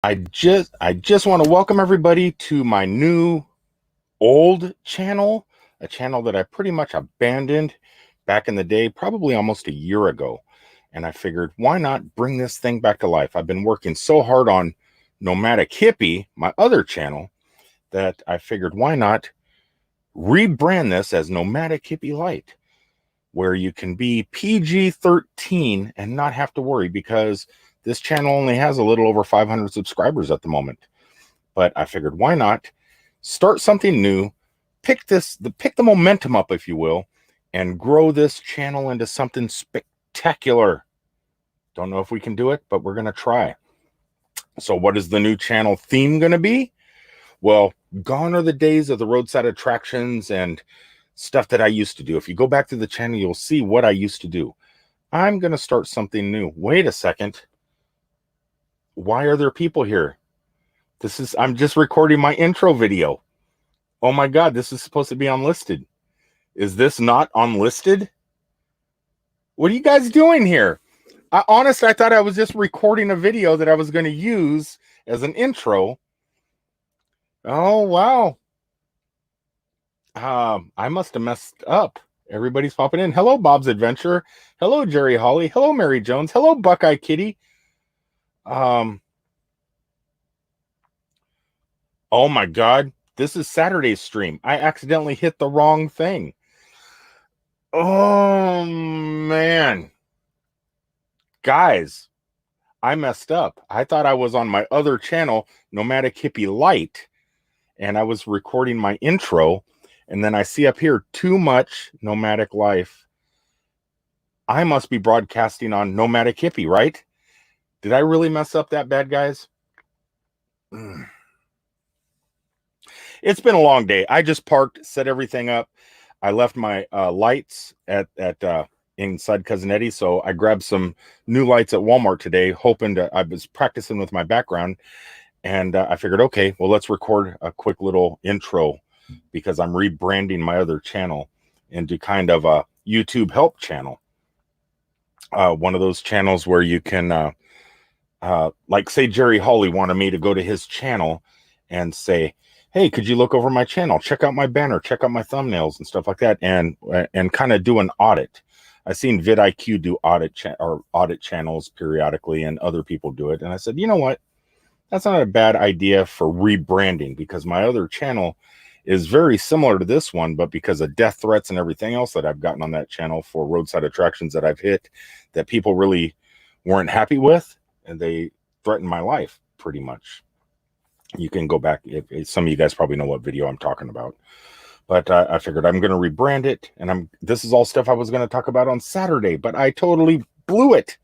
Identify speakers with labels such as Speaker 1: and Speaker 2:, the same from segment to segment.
Speaker 1: I just want to welcome everybody to my new old channel, a channel that I pretty much abandoned back in the day, probably almost a year ago. And I figured, why not bring this thing back to life? I've been working so hard on Nomadic Hippie, my other channel, that I figured, why not rebrand this as Nomadic Hippie Light, where you can be PG-13 and not have to worry, because this channel only has a little over 500 subscribers at the moment. But I figured, why not start something new, pick the momentum up, if you will, and grow this channel into something spectacular. Don't know if we can do it, but we're going to try. So what is the new channel theme going to be? Well, gone are the days of the roadside attractions and stuff that I used to do. If you go back to the channel, you'll see what I used to do. I'm going to start something new. Wait a second. Why are there people here? I'm just recording my intro video. Oh my God, this is supposed to be unlisted. Is this not unlisted? What are you guys doing here? Honestly, I thought I was just recording a video that I was going to use as an intro. Oh, wow. I must have messed up. Everybody's popping in. Hello, Bob's Adventure. Hello, Jerry Holly. Hello, Mary Jones. Hello, Buckeye Kitty. Oh my God. This is Saturday's stream. I accidentally hit the wrong thing. Oh, man. Guys, I messed up. I thought I was on my other channel, Nomadic Hippie Light, and I was recording my intro, and then I see up here, Too Much Nomadic Life. I must be broadcasting on Nomadic Hippie, right? Did I really mess up that bad, guys? It's been a long day. I just parked, set everything up. I left my lights at inside Cousin Eddie, so I grabbed some new lights at Walmart today, I was practicing with my background, and I figured, okay, well, let's record a quick little intro, because I'm rebranding my other channel into kind of a YouTube help channel. One of those channels where you can, like, say Jerry Hawley wanted me to go to his channel and say, hey, could you look over my channel, check out my banner, check out my thumbnails and stuff like that, and kind of do an audit. I've seen vidIQ do audit channels periodically, and other people do it. And I said, you know what? That's not a bad idea for rebranding, because my other channel is very similar to this one, but because of death threats and everything else that I've gotten on that channel for roadside attractions that I've hit that people really weren't happy with, and they threatened my life pretty much. You can go back. Some of you guys probably know what video I'm talking about. But I figured I'm going to rebrand it, and this is all stuff I was going to talk about on Saturday, but I totally blew it.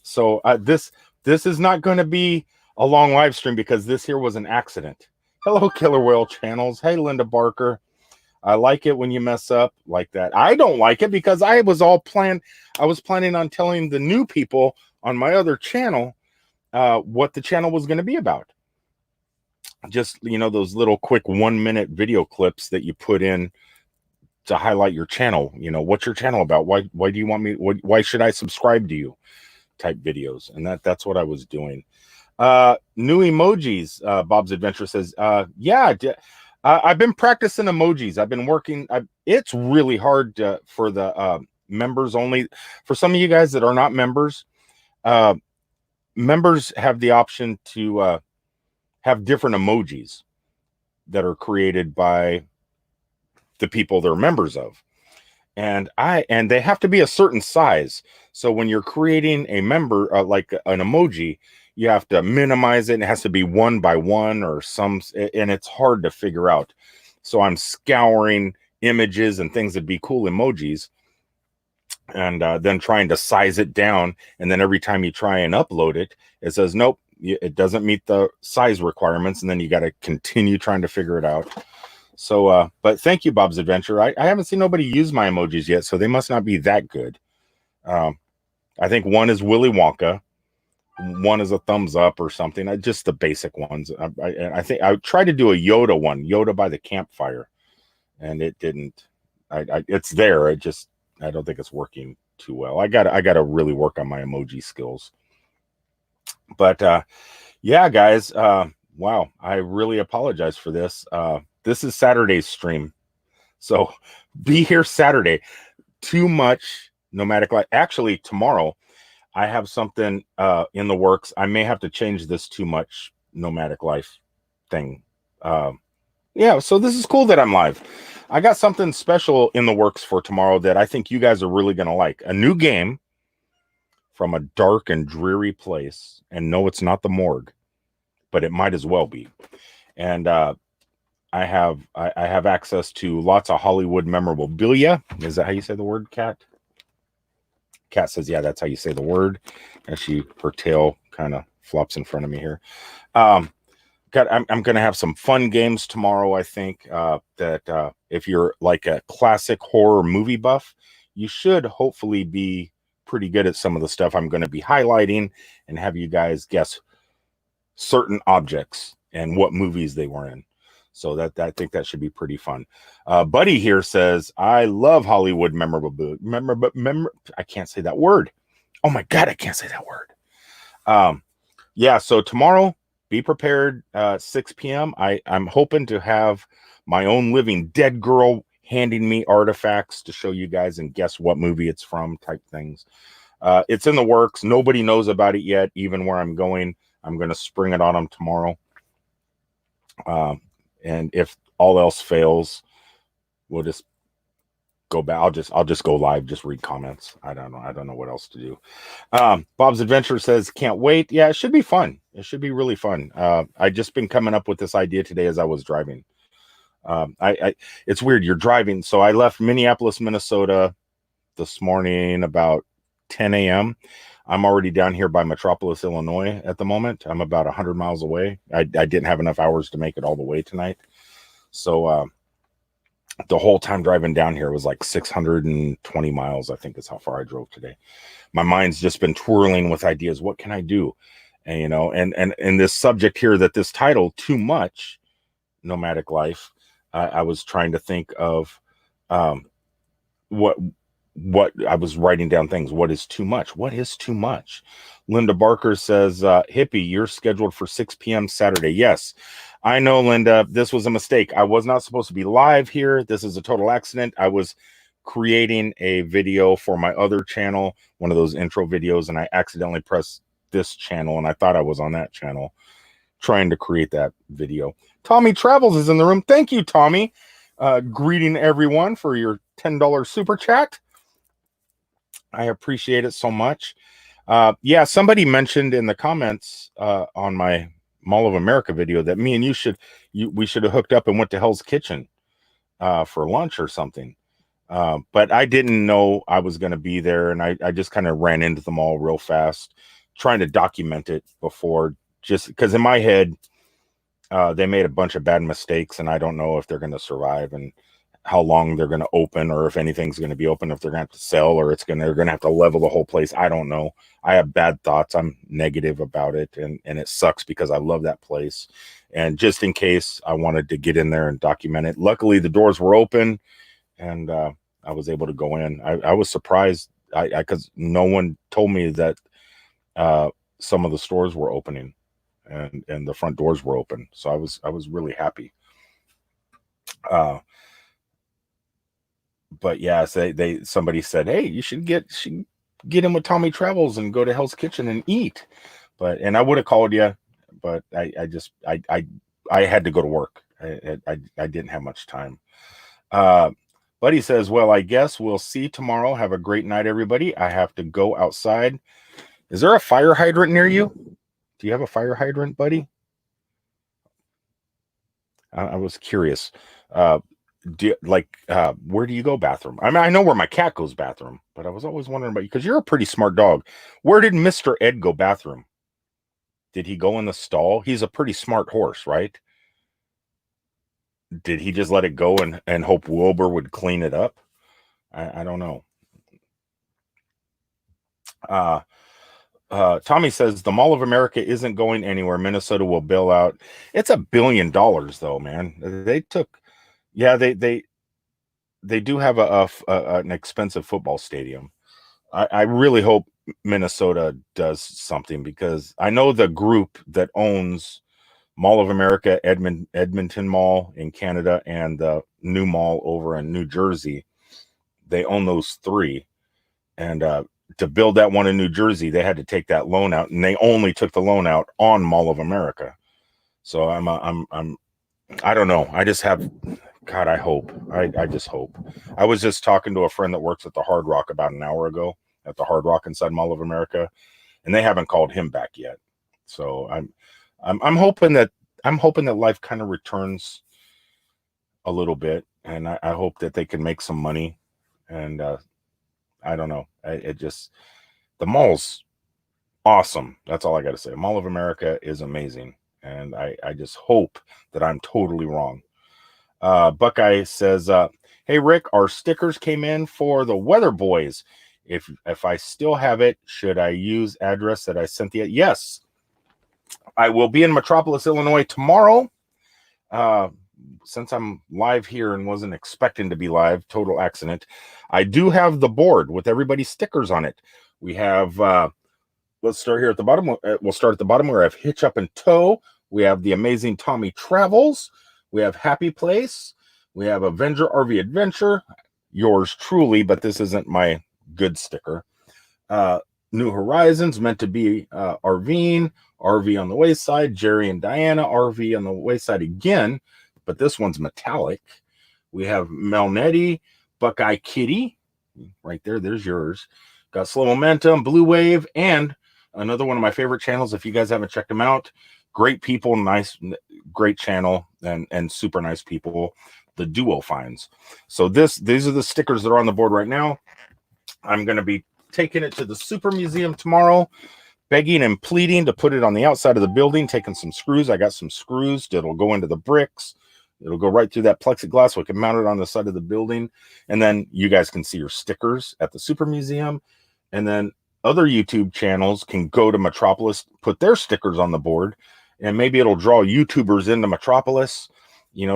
Speaker 1: So this is not going to be a long live stream, because this here was an accident. Hello, Killer Whale Channels. Hey, Linda Barker. I like it when you mess up like that. I don't like it, because I was planning on telling the new people on my other channel what the channel was going to be about. Just, those little quick 1-minute video clips that you put in to highlight your channel. What's your channel about? Why do you want me? Why should I subscribe to you? Type videos. And that's what I was doing. New emojis. Bob's Adventure says, yeah, I've been practicing emojis. I've been working. It's really hard for the members only. For some of you guys that are not members, members have the option to have different emojis that are created by the people they're members of. And they have to be a certain size. So when you're creating a member, like an emoji, you have to minimize it. And it has to be 1 by 1 or and it's hard to figure out. So I'm scouring images and things that'd be cool emojis, and then trying to size it down. And then every time you try and upload it, it says, nope, it doesn't meet the size requirements. And then you got to continue trying to figure it out. So, but thank you, Bob's Adventure. I haven't seen nobody use my emojis yet, so they must not be that good. I think one is Willy Wonka, one is a thumbs up or something. Just the basic ones. I think I tried to do a Yoda one, Yoda by the campfire, and it didn't. It's there. I don't think it's working too well. I got to really work on my emoji skills. But Yeah, guys. Wow. I really apologize for this. This is Saturday's stream. So be here Saturday. Too much nomadic life. Actually, tomorrow I have something in the works. I may have to change this too much nomadic life thing. Yeah, so this is cool that I'm live. I got something special in the works for tomorrow that I think you guys are really going to like. A new game from a dark and dreary place. And no, it's not the morgue, but it might as well be. And I have access to lots of Hollywood memorabilia. Is that how you say the word, Cat? Cat says, yeah, that's how you say the word. And her tail kind of flops in front of me here. I'm going to have some fun games tomorrow. I think that if you're like a classic horror movie buff, you should hopefully be pretty good at some of the stuff I'm going to be highlighting and have you guys guess certain objects and what movies they were in. So that I think that should be pretty fun. Buddy here says, I love Hollywood memorable. I can't say that word. Oh my God, I can't say that word. Yeah, so tomorrow, be prepared, 6 p.m. I'm hoping to have my own living dead girl handing me artifacts to show you guys and guess what movie it's from type things. It's in the works. Nobody knows about it yet, even where I'm going. I'm going to spring it on them tomorrow. And if all else fails, we'll just go back. I'll just go live, just read comments. I don't know what else to do. Bob's Adventure says, can't wait. Yeah, it should be fun. It should be really fun. I just been coming up with this idea today as I was driving. It's weird. You're driving. So I left Minneapolis, Minnesota this morning about 10 a.m. I'm already down here by Metropolis, Illinois at the moment. I'm about 100 miles away. I didn't have enough hours to make it all the way tonight. So the whole time driving down here was like 620 miles, I think is how far I drove today. My mind's just been twirling with ideas. What can I do? And, you know, and this subject here that this title, Too Much Nomadic Life, I was trying to think of what I was writing down things. What is too much? What is too much? Linda Barker says, Hippie, you're scheduled for 6 p.m. Saturday. Yes, I know, Linda. This was a mistake. I was not supposed to be live here. This is a total accident. I was creating a video for my other channel, one of those intro videos, and I accidentally pressed this channel, and I thought I was on that channel trying to create that video. Tommy Travels is in the room. Thank you, Tommy. Greeting everyone for your $10 super chat. I appreciate it so much. Yeah, somebody mentioned in the comments on my Mall of America video that me and we should have hooked up and went to Hell's Kitchen for lunch or something. But I didn't know I was going to be there, and I just kind of ran into the mall real fast, trying to document it before, just because in my head, they made a bunch of bad mistakes, and I don't know if they're going to survive and how long they're going to open, or if anything's going to be open, if they're going to have to sell, or they're going to have to level the whole place. I don't know. I have bad thoughts. I'm negative about it, and it sucks because I love that place. And just in case, I wanted to get in there and document it. Luckily, the doors were open, and I was able to go in. I was surprised because no one told me that some of the stores were opening and the front doors were open. So I was really happy. But yeah, so somebody said, hey, you should get in with Tommy Travels and go to Hell's Kitchen and eat. And I would have called you, but I had to go to work. I didn't have much time. Buddy says, well, I guess we'll see tomorrow. Have a great night, everybody. I have to go outside. Is there a fire hydrant near you? Do you have a fire hydrant, buddy? I was curious. Where do you go bathroom? I mean, I know where my cat goes bathroom, but I was always wondering about you because you're a pretty smart dog. Where did Mr. Ed go bathroom? Did he go in the stall? He's a pretty smart horse, right? Did he just let it go and hope Wilbur would clean it up? I don't know. Tommy says the Mall of America isn't going anywhere. Minnesota will bail out. It's $1 billion though, man. They do have an expensive football stadium. I really hope Minnesota does something, because I know the group that owns Mall of America, Edmonton Mall in Canada, and the new mall over in New Jersey. They own those three. And to build that one in New Jersey, they had to take that loan out, and they only took the loan out on Mall of America. So I don't know. I just have, God, I hope. I just hope. I was just talking to a friend that works at the Hard Rock about an hour ago, at the Hard Rock inside Mall of America, and they haven't called him back yet. So I'm hoping that life kind of returns a little bit, and I hope that they can make some money. And I don't know. The mall's awesome. That's all I got to say. Mall of America is amazing, and I just hope that I'm totally wrong. Buckeye says, "Hey Rick, our stickers came in for the Weather Boys. If I still have it, should I use address that I sent you?" Yes, I will be in Metropolis, Illinois tomorrow. Since I'm live here and wasn't expecting to be live, total accident, I do have the board with everybody's stickers on it. We have, let's start here at the bottom. We'll start at the bottom where I have Hitch Up and Tow. We have The Amazing Tommy Travels. We have Happy Place. We have Avenger RV Adventure. Yours truly, but this isn't my good sticker. New Horizons, Meant to Be RVing. RV on the Wayside. Jerry and Diana, RV on the Wayside again, but this one's metallic. We have Melnetti, Buckeye Kitty, right there. There's yours. Got Slow Momentum, Blue Wave, and another one of my favorite channels. If you guys haven't checked them out, great people, nice, great channel, and super nice people. The Duo Finds. So these are the stickers that are on the board right now. I'm going to be taking it to the Super Museum tomorrow, begging and pleading to put it on the outside of the building, taking some screws. I got some screws that'll go into the bricks. It'll go right through that plexiglass, so we can mount it on the side of the building. And then you guys can see your stickers at the Super Museum. And then other YouTube channels can go to Metropolis, put their stickers on the board, and maybe it'll draw YouTubers into Metropolis,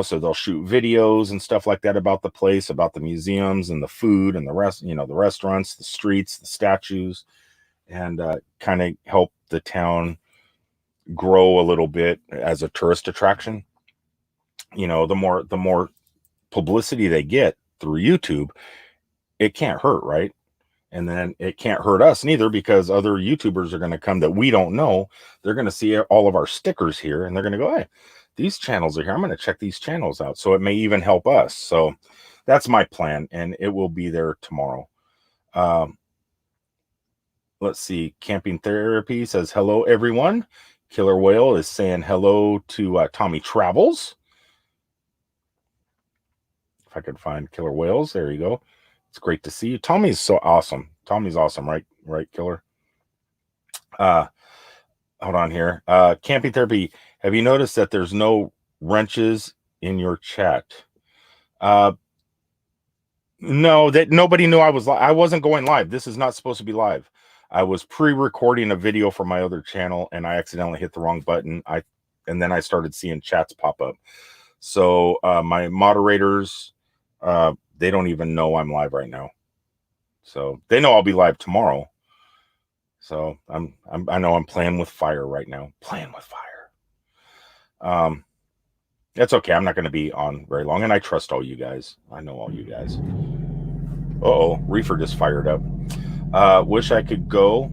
Speaker 1: so they'll shoot videos and stuff like that about the place, about the museums and the food and the rest, the restaurants, the streets, the statues, and kind of help the town grow a little bit as a tourist attraction. The more publicity they get through YouTube, it can't hurt, right? And then it can't hurt us neither, because other YouTubers are going to come that we don't know. They're going to see all of our stickers here, and they're going to go, "Hey, these channels are here. I'm going to check these channels out." So it may even help us. So that's my plan, and it will be there tomorrow. Let's see. Camping Therapy says, "Hello, everyone." Killer Whale is saying hello to Tommy Travels. If I could find Killer Whales, there you go. It's great to see you. Tommy's so awesome. Tommy's awesome, right, Killer? Hold on here. Camping Therapy, have you noticed that there's no wrenches in your chat? No, that nobody knew I wasn't going live. This is not supposed to be live. I was pre-recording a video for my other channel, and I accidentally hit the wrong button. And then I started seeing chats pop up. So my moderators, they don't even know I'm live right now. So they know I'll be live tomorrow. So I know I'm playing with fire right now. Playing with fire. That's okay. I'm not going to be on very long, and I trust all you guys. I know all you guys. Uh-oh, Reefer just fired up. Wish I could go.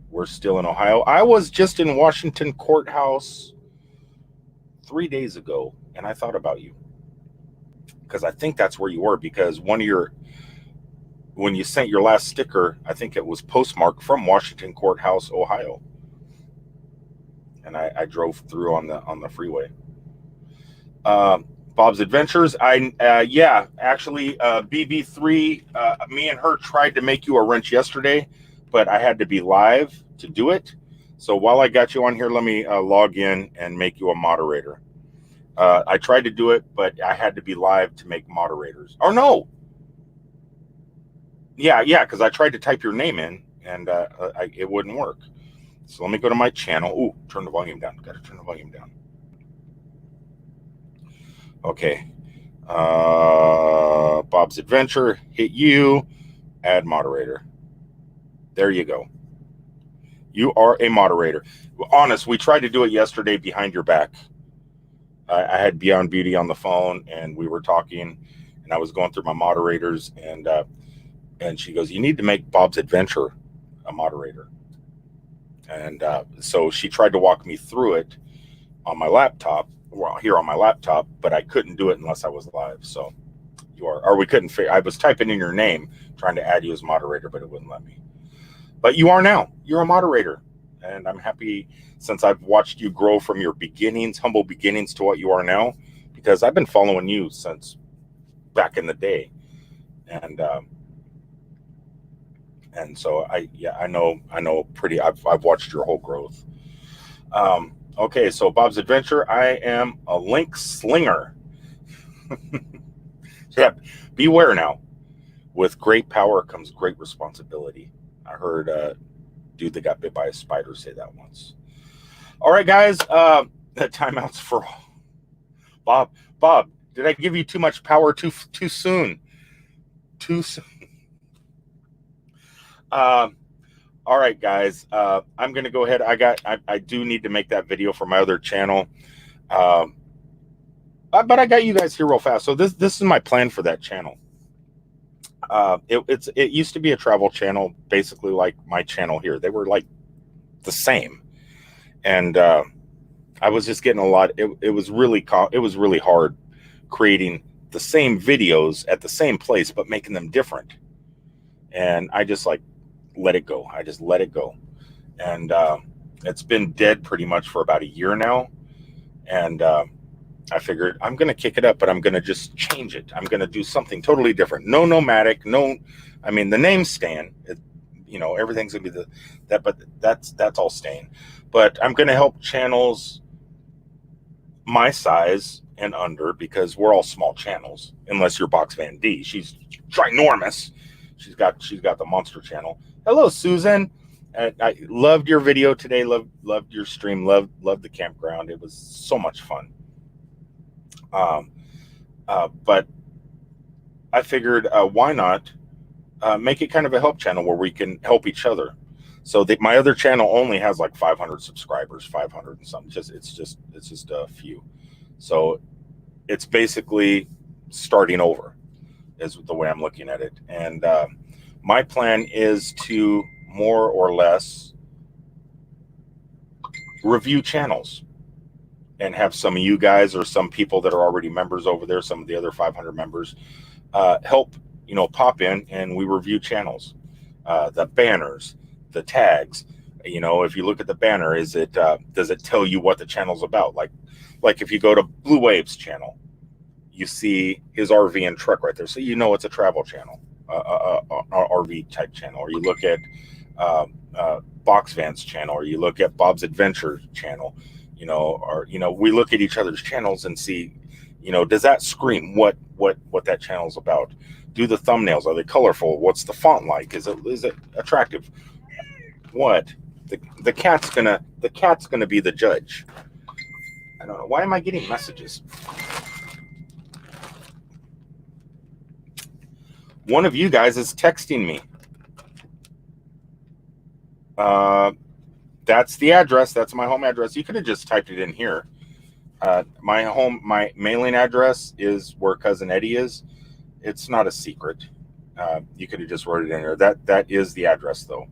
Speaker 1: We're still in Ohio. I was just in Washington Courthouse 3 days ago, and I thought about you, because I think that's where you were, because when you sent your last sticker, I think it was postmarked from Washington Courthouse, Ohio. And I drove through on the freeway. Bob's Adventures. Actually, BB3, me and her tried to make you a wrench yesterday, but I had to be live to do it. So while I got you on here, let me log in and make you a moderator. I tried to do it, but I had to be live to make moderators. Oh, no. Yeah, because I tried to type your name in, and it wouldn't work. So let me go to my channel. Ooh, turn the volume down. Got to turn the volume down. Okay. Bob's Adventure. Hit you. Add moderator. There you go. You are a moderator. Honest, we tried to do it yesterday behind your back. I had Beyond Beauty on the phone, and we were talking, and I was going through my moderators, and she goes, "You need to make Bob's Adventure a moderator." And so she tried to walk me through it on my laptop, well, here on my laptop, but I couldn't do it unless I was live. So you are, or we couldn't figure. I was typing in your name, trying to add you as moderator, but it wouldn't let me. But you are now. You're a moderator, and I'm happy since I've watched you grow from your beginnings, humble beginnings, to what you are now, because I've been following you since back in the day, and so I know pretty. I've watched your whole growth. Okay, so Bob's Adventure. I am a link slinger. Yeah, beware now. With great power comes great responsibility. I heard dude that got bit by a spider say that once. All right, guys. The timeouts for Bob. Bob, did I give you too much power too soon? Too soon. All right, guys. I'm gonna go ahead. I do need to make that video for my other channel. But I got you guys here real fast. So this is my plan for that channel. It used to be a travel channel, basically like my channel here. They were like the same, and I was just getting a lot. It was really hard creating the same videos at the same place, but making them different. And I just like let it go. I just let it go, and it's been dead pretty much for about a year now. And I figured I'm going to kick it up, but I'm going to just change it. I'm going to do something totally different. No Nomadic, I mean, the name's staying. Everything's going to be but that's all staying. But I'm going to help channels my size and under, because we're all small channels, unless you're Box Van D. She's ginormous. She's got the monster channel. Hello, Susan. I loved your video today. Loved your stream. Loved the campground. It was so much fun. But I figured, why not make it kind of a help channel where we can help each other. So my other channel only has like 500 subscribers, 500 and something. It's just a few. So it's basically starting over, is the way I'm looking at it. And my plan is to more or less review channels and have some of you guys, or some people that are already members over there, some of the other 500 members, help, pop in and we review channels, the banners, the tags. If you look at the banner, does it tell you what the channel's about? Like if you go to Blue Waves channel, you see his RV and truck right there, so it's a travel channel, RV type channel. Or you look at Box Van's channel, or you look at Bob's Adventure channel. We look at each other's channels and see, does that scream what that channel's about? Do the thumbnails, are they colorful? What's the font like? Is it attractive? What? The cat's gonna be the judge. I don't know. Why am I getting messages? One of you guys is texting me. That's the address. That's my home address. You could have just typed it in here. My mailing address is where Cousin Eddie is. It's not a secret. You could have just wrote it in here. That is the address, though.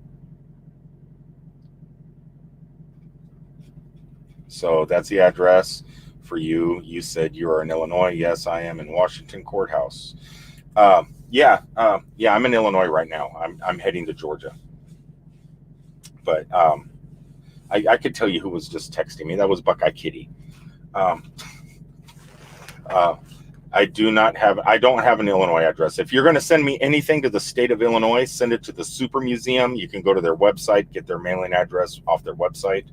Speaker 1: So that's the address for you. You said you are in Illinois. Yes, I am in Washington Courthouse. Yeah, I'm in Illinois right now. I'm heading to Georgia. But I could tell you who was just texting me. That was Buckeye Kitty. I don't have an Illinois address. If you're going to send me anything to the state of Illinois, send it to the Super Museum. You can go to their website, get their mailing address off their website.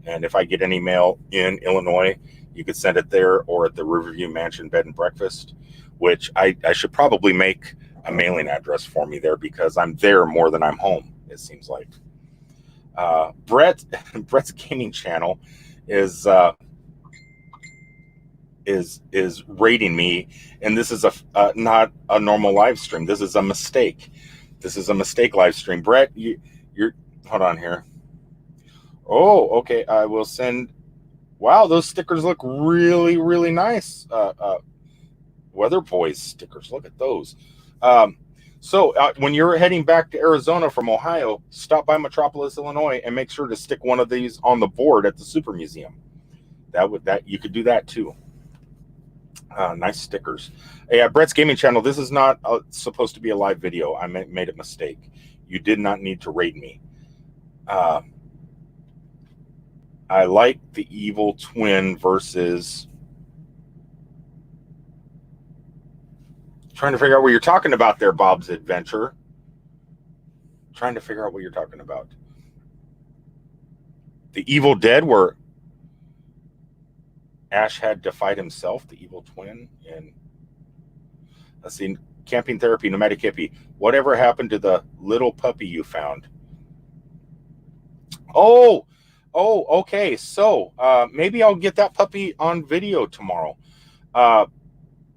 Speaker 1: And if I get any mail in Illinois, you could send it there, or at the Riverview Mansion Bed and Breakfast, which I should probably make a mailing address for me there, because I'm there more than I'm home, it seems like. Brett's gaming channel is rating me, and this is not a normal live stream. This is a mistake. This is a mistake live stream. Brett, You're hold on here. Oh, okay. I will send. Wow, those stickers look really, really nice. Weather Boys stickers. Look at those. Um, so when you're heading back to Arizona from Ohio, stop by Metropolis, Illinois, and make sure to stick one of these on the board at the Super Museum. That you could do that too. Nice stickers. Hey, Brett's Gaming Channel. This is not supposed to be a live video. I made a mistake. You did not need to raid me. I like the evil twin versus. Trying to figure out what you're talking about there, Bob's Adventure. Trying to figure out what you're talking about. The Evil Dead, where Ash had to fight himself, the evil twin. And let's see, Camping Therapy, Nomadic Hippie. Whatever happened to the little puppy you found? Oh, okay. So maybe I'll get that puppy on video tomorrow.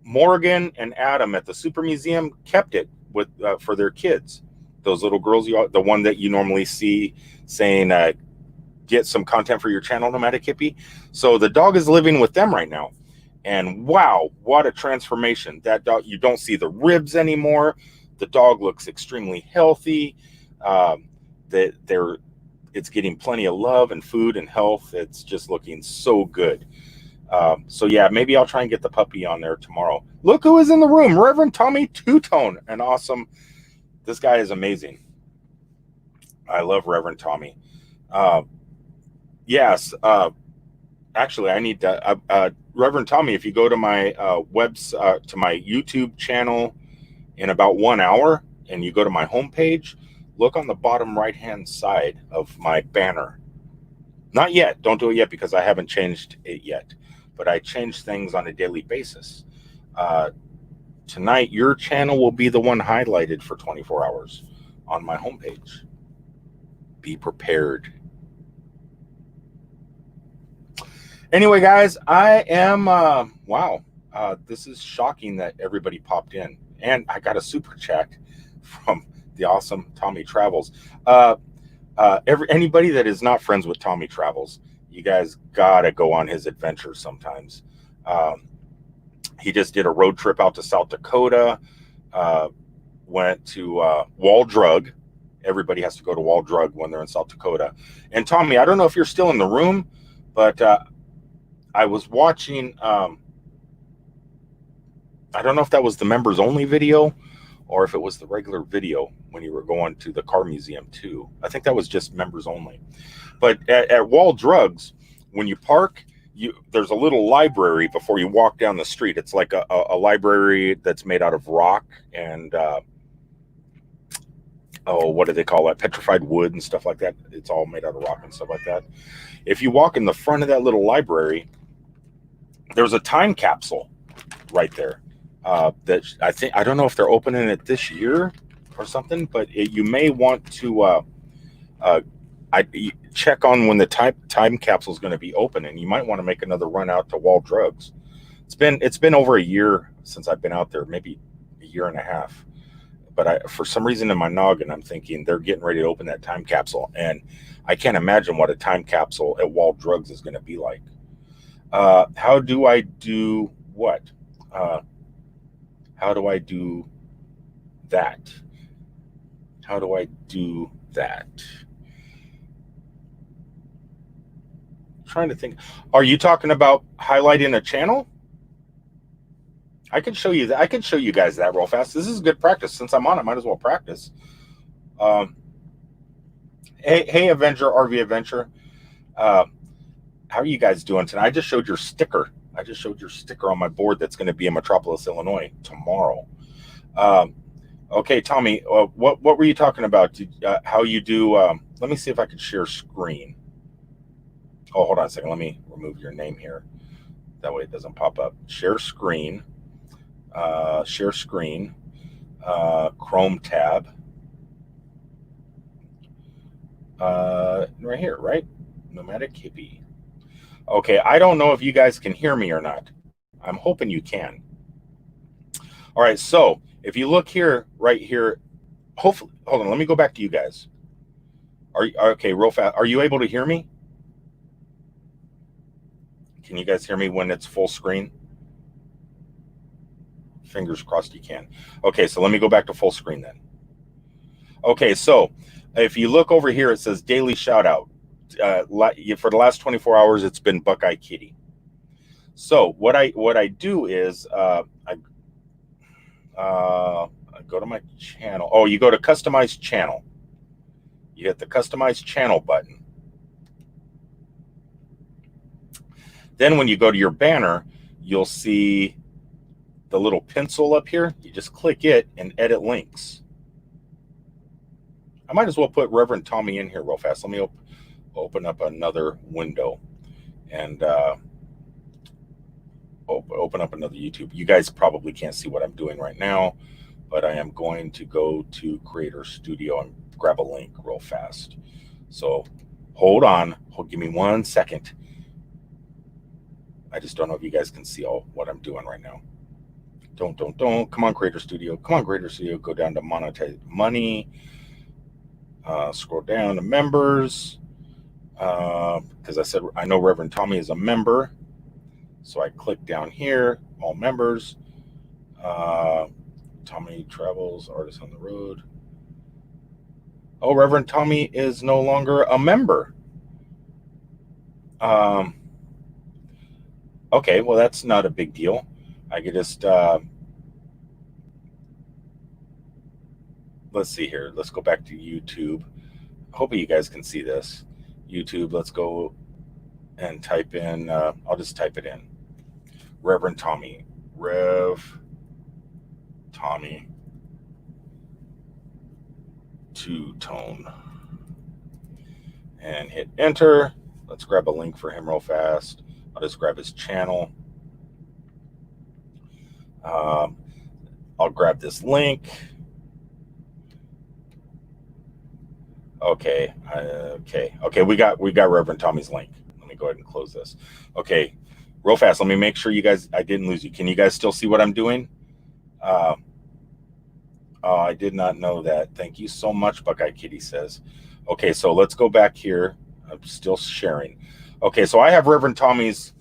Speaker 1: Morgan and Adam at the Super Museum kept it with for their kids. Those little girls, the one that you normally see saying, get some content for your channel, Nomadic Hippie. So the dog is living with them right now. And wow, what a transformation. That dog, you don't see the ribs anymore. The dog looks extremely healthy. It's getting plenty of love and food and health. It's just looking so good. So yeah, maybe I'll try and get the puppy on there tomorrow. Look who is in the room, Reverend Tommy Two-Tone. An awesome, this guy is amazing. I love Reverend Tommy. Yes, actually I need to, Reverend Tommy, if you go to my to my YouTube channel in about 1 hour and you go to my homepage, look on the bottom right hand side of my banner. Not yet, don't do it yet because I haven't changed it yet, but I change things on a daily basis. Tonight, your channel will be the one highlighted for 24 hours on my homepage. Be prepared. Anyway, guys, I am, wow, this is shocking that everybody popped in. And I got a super chat from the awesome Tommy Travels. Anybody that is not friends with Tommy Travels, you guys gotta go on his adventures sometimes. He just did a road trip out to South Dakota, went to Wall Drug. Everybody has to go to Wall Drug when they're in South Dakota. And Tommy, I don't know if you're still in the room, but I was watching, I don't know if that was the members only video or if it was the regular video when you were going to the car museum too. I think that was just members only. But at Wall Drugs, when you park, there's a little library before you walk down the street. It's like a library that's made out of rock and, what do they call that? Petrified wood and stuff like that. It's all made out of rock and stuff like that. If you walk in the front of that little library, there's a time capsule right there. That I don't know if they're opening it this year or something, but you may want to check on when the time capsule is going to be open, and you might want to make another run out to Wall Drugs. It's been over a year since I've been out there, maybe a year and a half. But for some reason in my noggin, I'm thinking they're getting ready to open that time capsule, and I can't imagine what a time capsule at Wall Drugs is going to be like. How do I do what? How do I do that? How do I do that? I'm trying to think. Are you talking about highlighting a channel? I can show you that. I can show you guys that real fast. This is good practice. Since I'm on it, might as well practice. Hey, Avenger, RV Adventure. How are you guys doing tonight? I just showed your sticker. I just showed your sticker on my board that's going to be in Metropolis, Illinois tomorrow. Okay, Tommy, what were you talking about? How you do? Let me see if I can share screen. Oh, hold on a second. Let me remove your name here. That way it doesn't pop up. Share screen. Share screen. Chrome tab. Right here, right? Nomadic Hippie. Okay, I don't know if you guys can hear me or not. I'm hoping you can. All right, so if you look here, right here, hopefully, hold on, let me go back to you guys. Okay, real fast. Are you able to hear me? Can you guys hear me when it's full screen? Fingers crossed you can. Okay, so let me go back to full screen then. Okay, so if you look over here, it says daily shout out. For the last 24 hours, it's been Buckeye Kitty. So what I do is I go to my channel. Oh, you go to customize channel. You hit the customize channel button. Then when you go to your banner, you'll see the little pencil up here. You just click it and edit links. I might as well put Reverend Tommy in here real fast. Let me open up another window and open up another YouTube. You guys probably can't see what I'm doing right now, but I am going to go to Creator Studio and grab a link real fast. So hold on. Give me 1 second. I just don't know if you guys can see all what I'm doing right now. Don't. Come on, Creator Studio. Come on, Creator Studio. Go down to monetize money. Scroll down to members. Because I said I know Reverend Tommy is a member. So I click down here, all members. Tommy Travels, Artists on the Road. Oh, Reverend Tommy is no longer a member. Okay, well, that's not a big deal. I could just, let's see here. Let's go back to YouTube. Hopefully you guys can see this. YouTube, let's go and type in, I'll just type it in. Reverend Tommy. Rev Tommy. Two-tone. And hit enter. Let's grab a link for him real fast. I'll just grab his channel. I'll grab this link. Okay. We got Reverend Tommy's link. Let me go ahead and close this. Okay, real fast. Let me make sure you guys. I didn't lose you. Can you guys still see what I'm doing? Oh, I did not know that. Thank you so much, Buckeye Kitty says. Okay, so let's go back here. I'm still sharing. Okay, so I have Reverend Tommy's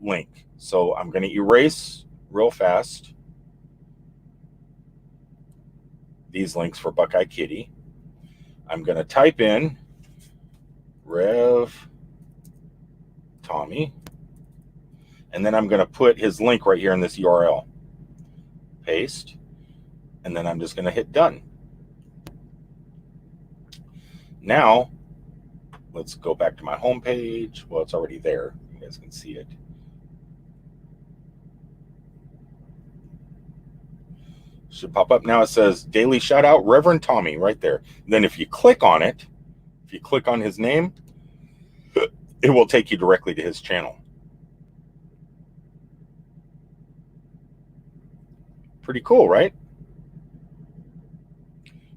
Speaker 1: link. So I'm going to erase real fast these links for Buckeye Kitty. I'm going to type in Rev Tommy, and then I'm going to put his link right here in this URL. Paste, and then I'm just going to hit done. Now, let's go back to my home page. Well, it's already there. You guys can see it. Should pop up now. It says daily shout out Reverend Tommy right there. And then if you click on it, if you click on his name, it will take you directly to his channel. Pretty cool, right?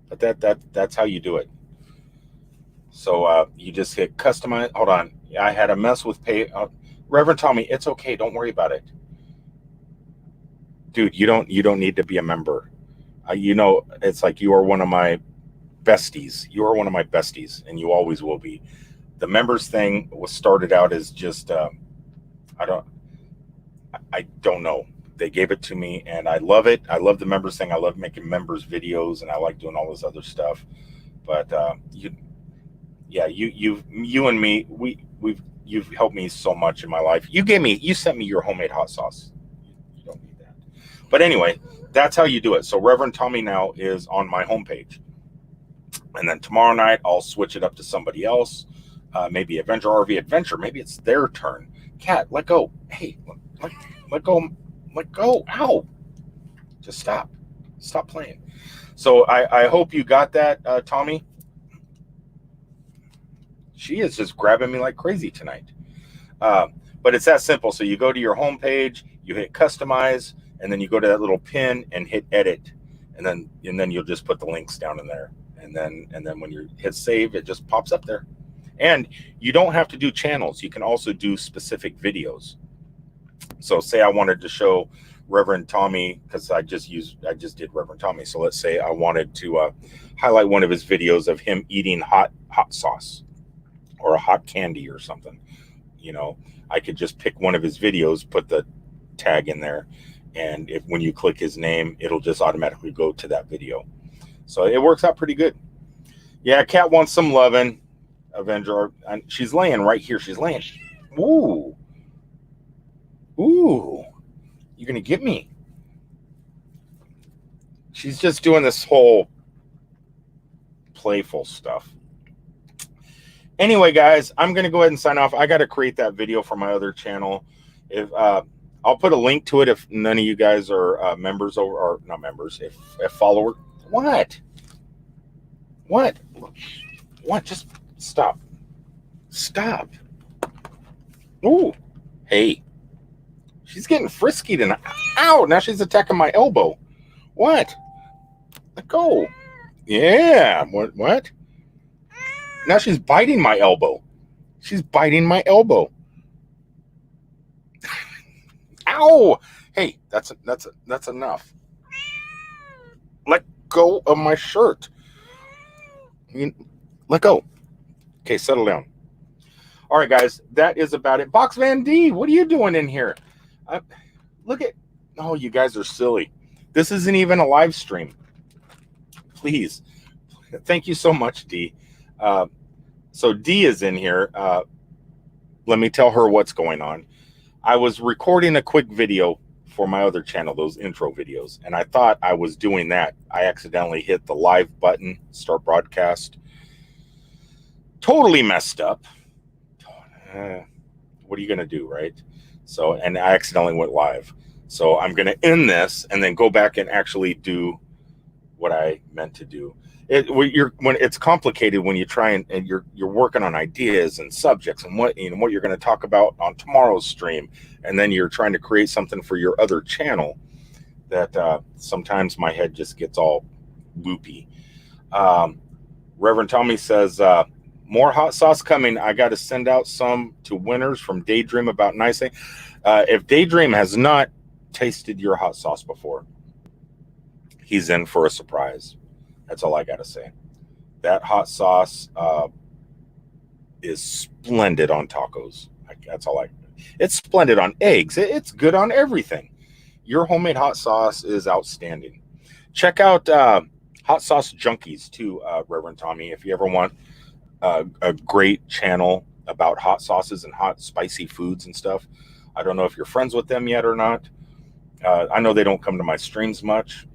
Speaker 1: But that's how you do it. So you just hit customize. Hold on. I had a mess with pay. Reverend Tommy, it's okay. Don't worry about it. Dude, you don't need to be a member. You know, it's like you are one of my besties. You are one of my besties, and you always will be. The members thing was started out as just I don't know. They gave it to me, and I love it. I love the members thing. I love making members videos, and I like doing all this other stuff. But you and me, you've helped me so much in my life. You sent me your homemade hot sauce. You don't need that. But anyway, that's how you do it. So Reverend Tommy now is on my homepage. And then tomorrow night, I'll switch it up to somebody else. Maybe Adventure RV Adventure. Maybe it's their turn. Cat, let go. Hey, let go. Let go. Ow. Just stop. Stop playing. So I hope you got that, Tommy. She is just grabbing me like crazy tonight. But it's that simple. So you go to your home page, you hit customize, and then you go to that little pin and hit edit. And then you'll just put the links down in there. And then when you hit save, it just pops up there. And you don't have to do channels. You can also do specific videos. So say I wanted to show Reverend Tommy, because I just did Reverend Tommy. So let's say I wanted to highlight one of his videos of him eating hot sauce or a hot candy or something. You know, I could just pick one of his videos, put the tag in there, and when you click his name, it'll just automatically go to that video. So it works out pretty good. Yeah, Cat wants some loving. Avenger, and she's laying right here. She's laying. Ooh. You're gonna get me. She's just doing this whole playful stuff. Anyway, guys, I'm gonna go ahead and sign off. I got to create that video for my other channel. If I'll put a link to it if none of you guys are members or not members. If followers. What? Just stop. Ooh. Hey. She's getting frisky tonight. Ow! Now she's attacking my elbow. What? Let go. Yeah. What? Now she's biting my elbow. Ow! Hey, that's enough. Let go of my shirt. Let go. Okay, settle down. All right, guys, that is about it. Box Van D, what are you doing in here? Look at, oh, you guys are silly. This isn't even a live stream. Please. Thank you so much, D. So D is in here. Let me tell her what's going on. I was recording a quick video for my other channel, those intro videos, and I thought I was doing that. I accidentally hit the live button, start broadcast. Totally messed up. What are you going to do, right? So, and I accidentally went live. So I'm going to end this and then go back and actually do what I meant to do. When it's complicated, when you try and you're working on ideas and subjects and what you're going to talk about on tomorrow's stream, and then you're trying to create something for your other channel, that sometimes my head just gets all loopy. Reverend Tommy says, more hot sauce coming. I got to send out some to winners from Daydream about nice thing. If Daydream has not tasted your hot sauce before, he's in for a surprise. That's all I got to say. That hot sauce is splendid on tacos. It's splendid on eggs. It's good on everything. Your homemade hot sauce is outstanding. Check out Hot Sauce Junkies too, Reverend Tommy, if you ever want a great channel about hot sauces and hot spicy foods and stuff. I don't know if you're friends with them yet or not. I know they don't come to my streams much,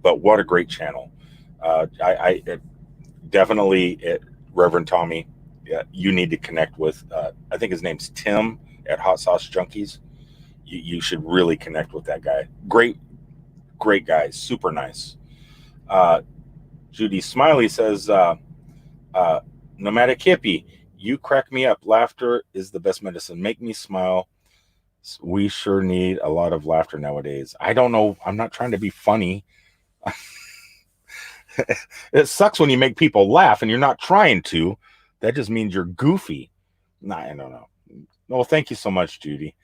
Speaker 1: but what a great channel. Definitely, Reverend Tommy, you need to connect with, I think his name's Tim at Hot Sauce Junkies. You should really connect with that guy. Great guy, super nice. Judy Smiley says, Nomadic Hippie, you crack me up. Laughter is the best medicine. Make me smile. We sure need a lot of laughter nowadays. I don't know. I'm not trying to be funny. It sucks when you make people laugh and you're not trying to. That just means you're goofy. Nah, I don't know. Well, thank you so much, Judy.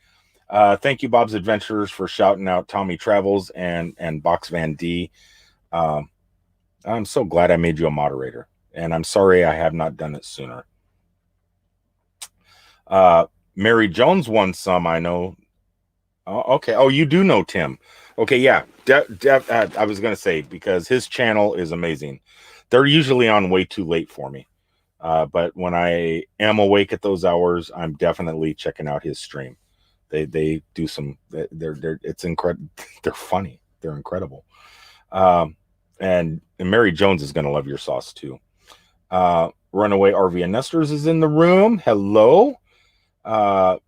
Speaker 1: Thank you, Bob's Adventures, for shouting out Tommy Travels and Box Van D. I'm so glad I made you a moderator, and I'm sorry I have not done it sooner. Mary Jones won some, I know. Okay. Oh, you do know Tim. Okay, yeah. I was going to say, because his channel is amazing. They're usually on way too late for me. But when I am awake at those hours, I'm definitely checking out his stream. They do some, it's incredible. They're funny. They're incredible. And Mary Jones is going to love your sauce too. Runaway RV and Nesters is in the room. Hello. Bob's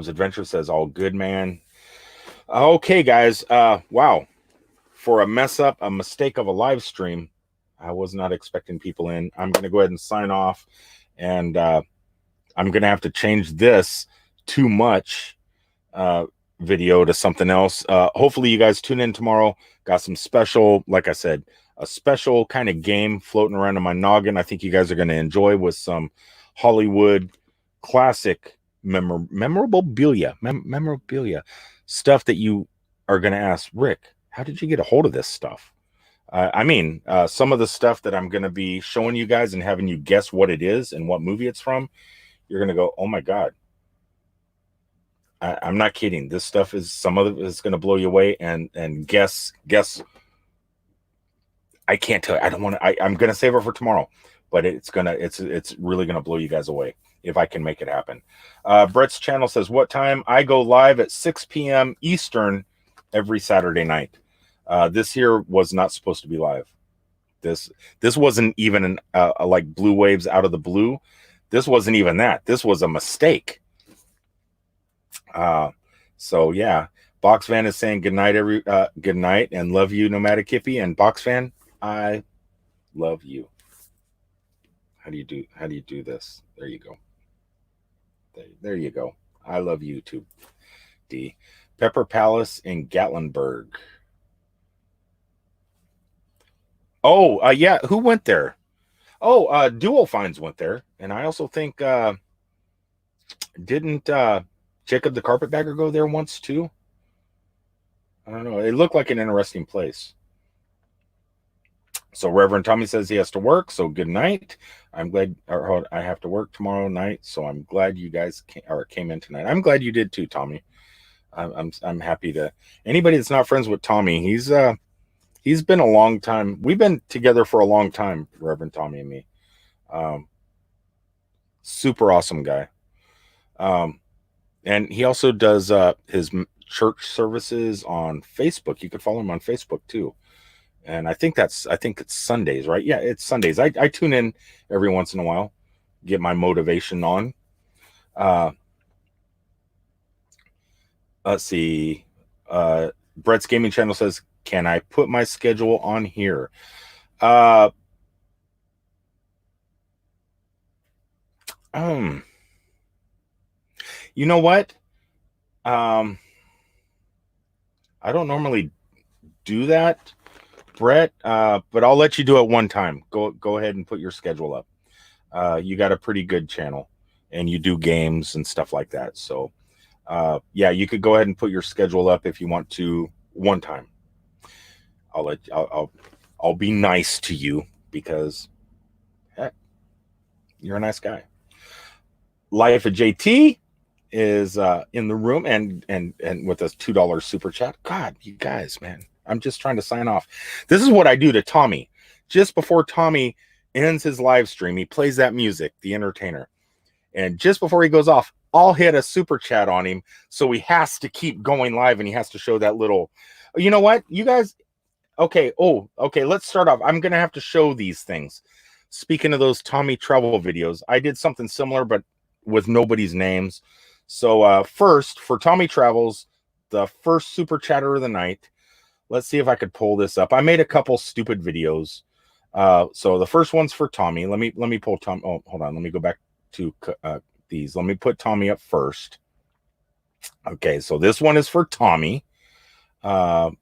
Speaker 1: Adventure says, all good, man. Okay, guys. Wow. For a mistake of a live stream, I was not expecting people in. I'm going to go ahead and sign off, and I'm going to have to change this too much video to something else. Hopefully you guys tune in tomorrow. Got some special, like I said, a special kind of game floating around in my noggin. I think you guys are going to enjoy, with some Hollywood classic memorabilia stuff that you are going to ask, Rick, how did you get a hold of this stuff? Some of the stuff that I'm going to be showing you guys and having you guess what it is and what movie it's from, you're going to go, oh my God. I'm not kidding. This stuff is, some of it is going to blow you away, and guess. I can't tell you. I don't want to, I'm going to save it for tomorrow, but it's really going to blow you guys away if I can make it happen. Brett's channel says, what time? I go live at 6 p.m. Eastern every Saturday night. This here was not supposed to be live. This wasn't even like Blue Waves out of the blue. This wasn't even that. This was a mistake. So yeah, Box Fan is saying good night, good night, and love you, Nomadic Hippie. And Box Fan, I love you. How do you do this? There you go. There you go. I love you too, D. Pepper Palace in Gatlinburg. Oh, yeah. Who went there? Oh, Dual Finds went there. And I also think, didn't Jacob the Carpetbagger go there once too? I don't know. It looked like an interesting place. So Reverend Tommy says he has to work. So good night. I'm glad, or I have to work tomorrow night. So I'm glad you guys came in tonight. I'm glad you did too, Tommy. I'm happy to, anybody that's not friends with Tommy, he's been a long time. We've been together for a long time, Reverend Tommy and me. Super awesome guy. And he also does his church services on Facebook. You could follow him on Facebook too. And I think it's Sundays, right? Yeah, it's Sundays. I tune in every once in a while, get my motivation on. Let's see. Brett's Gaming Channel says, can I put my schedule on here? You know what? I don't normally do that, Brett, but I'll let you do it one time. Go ahead and put your schedule up. You got a pretty good channel, and you do games and stuff like that. So, yeah, you could go ahead and put your schedule up if you want to one time. I'll be nice to you because, heck, you're a nice guy. Life of JT is in the room and with a $2 super chat. God, you guys, man, I'm just trying to sign off. This is what I do to Tommy. Just before Tommy ends his live stream, he plays that music, The Entertainer. And just before he goes off, I'll hit a super chat on him. So he has to keep going live and he has to show that little, you know what, you guys, okay. Oh, okay. Let's start off. I'm going to have to show these things. Speaking of those Tommy travel videos, I did something similar, but with nobody's names. So first, for Tommy Travels, the first super chatter of the night, let's see if I could pull this up. I made a couple stupid videos. So the first one's for Tommy. Let me pull Tom. Oh, hold on. Let me go back to these. Let me put Tommy up first. Okay, so this one is for Tommy. How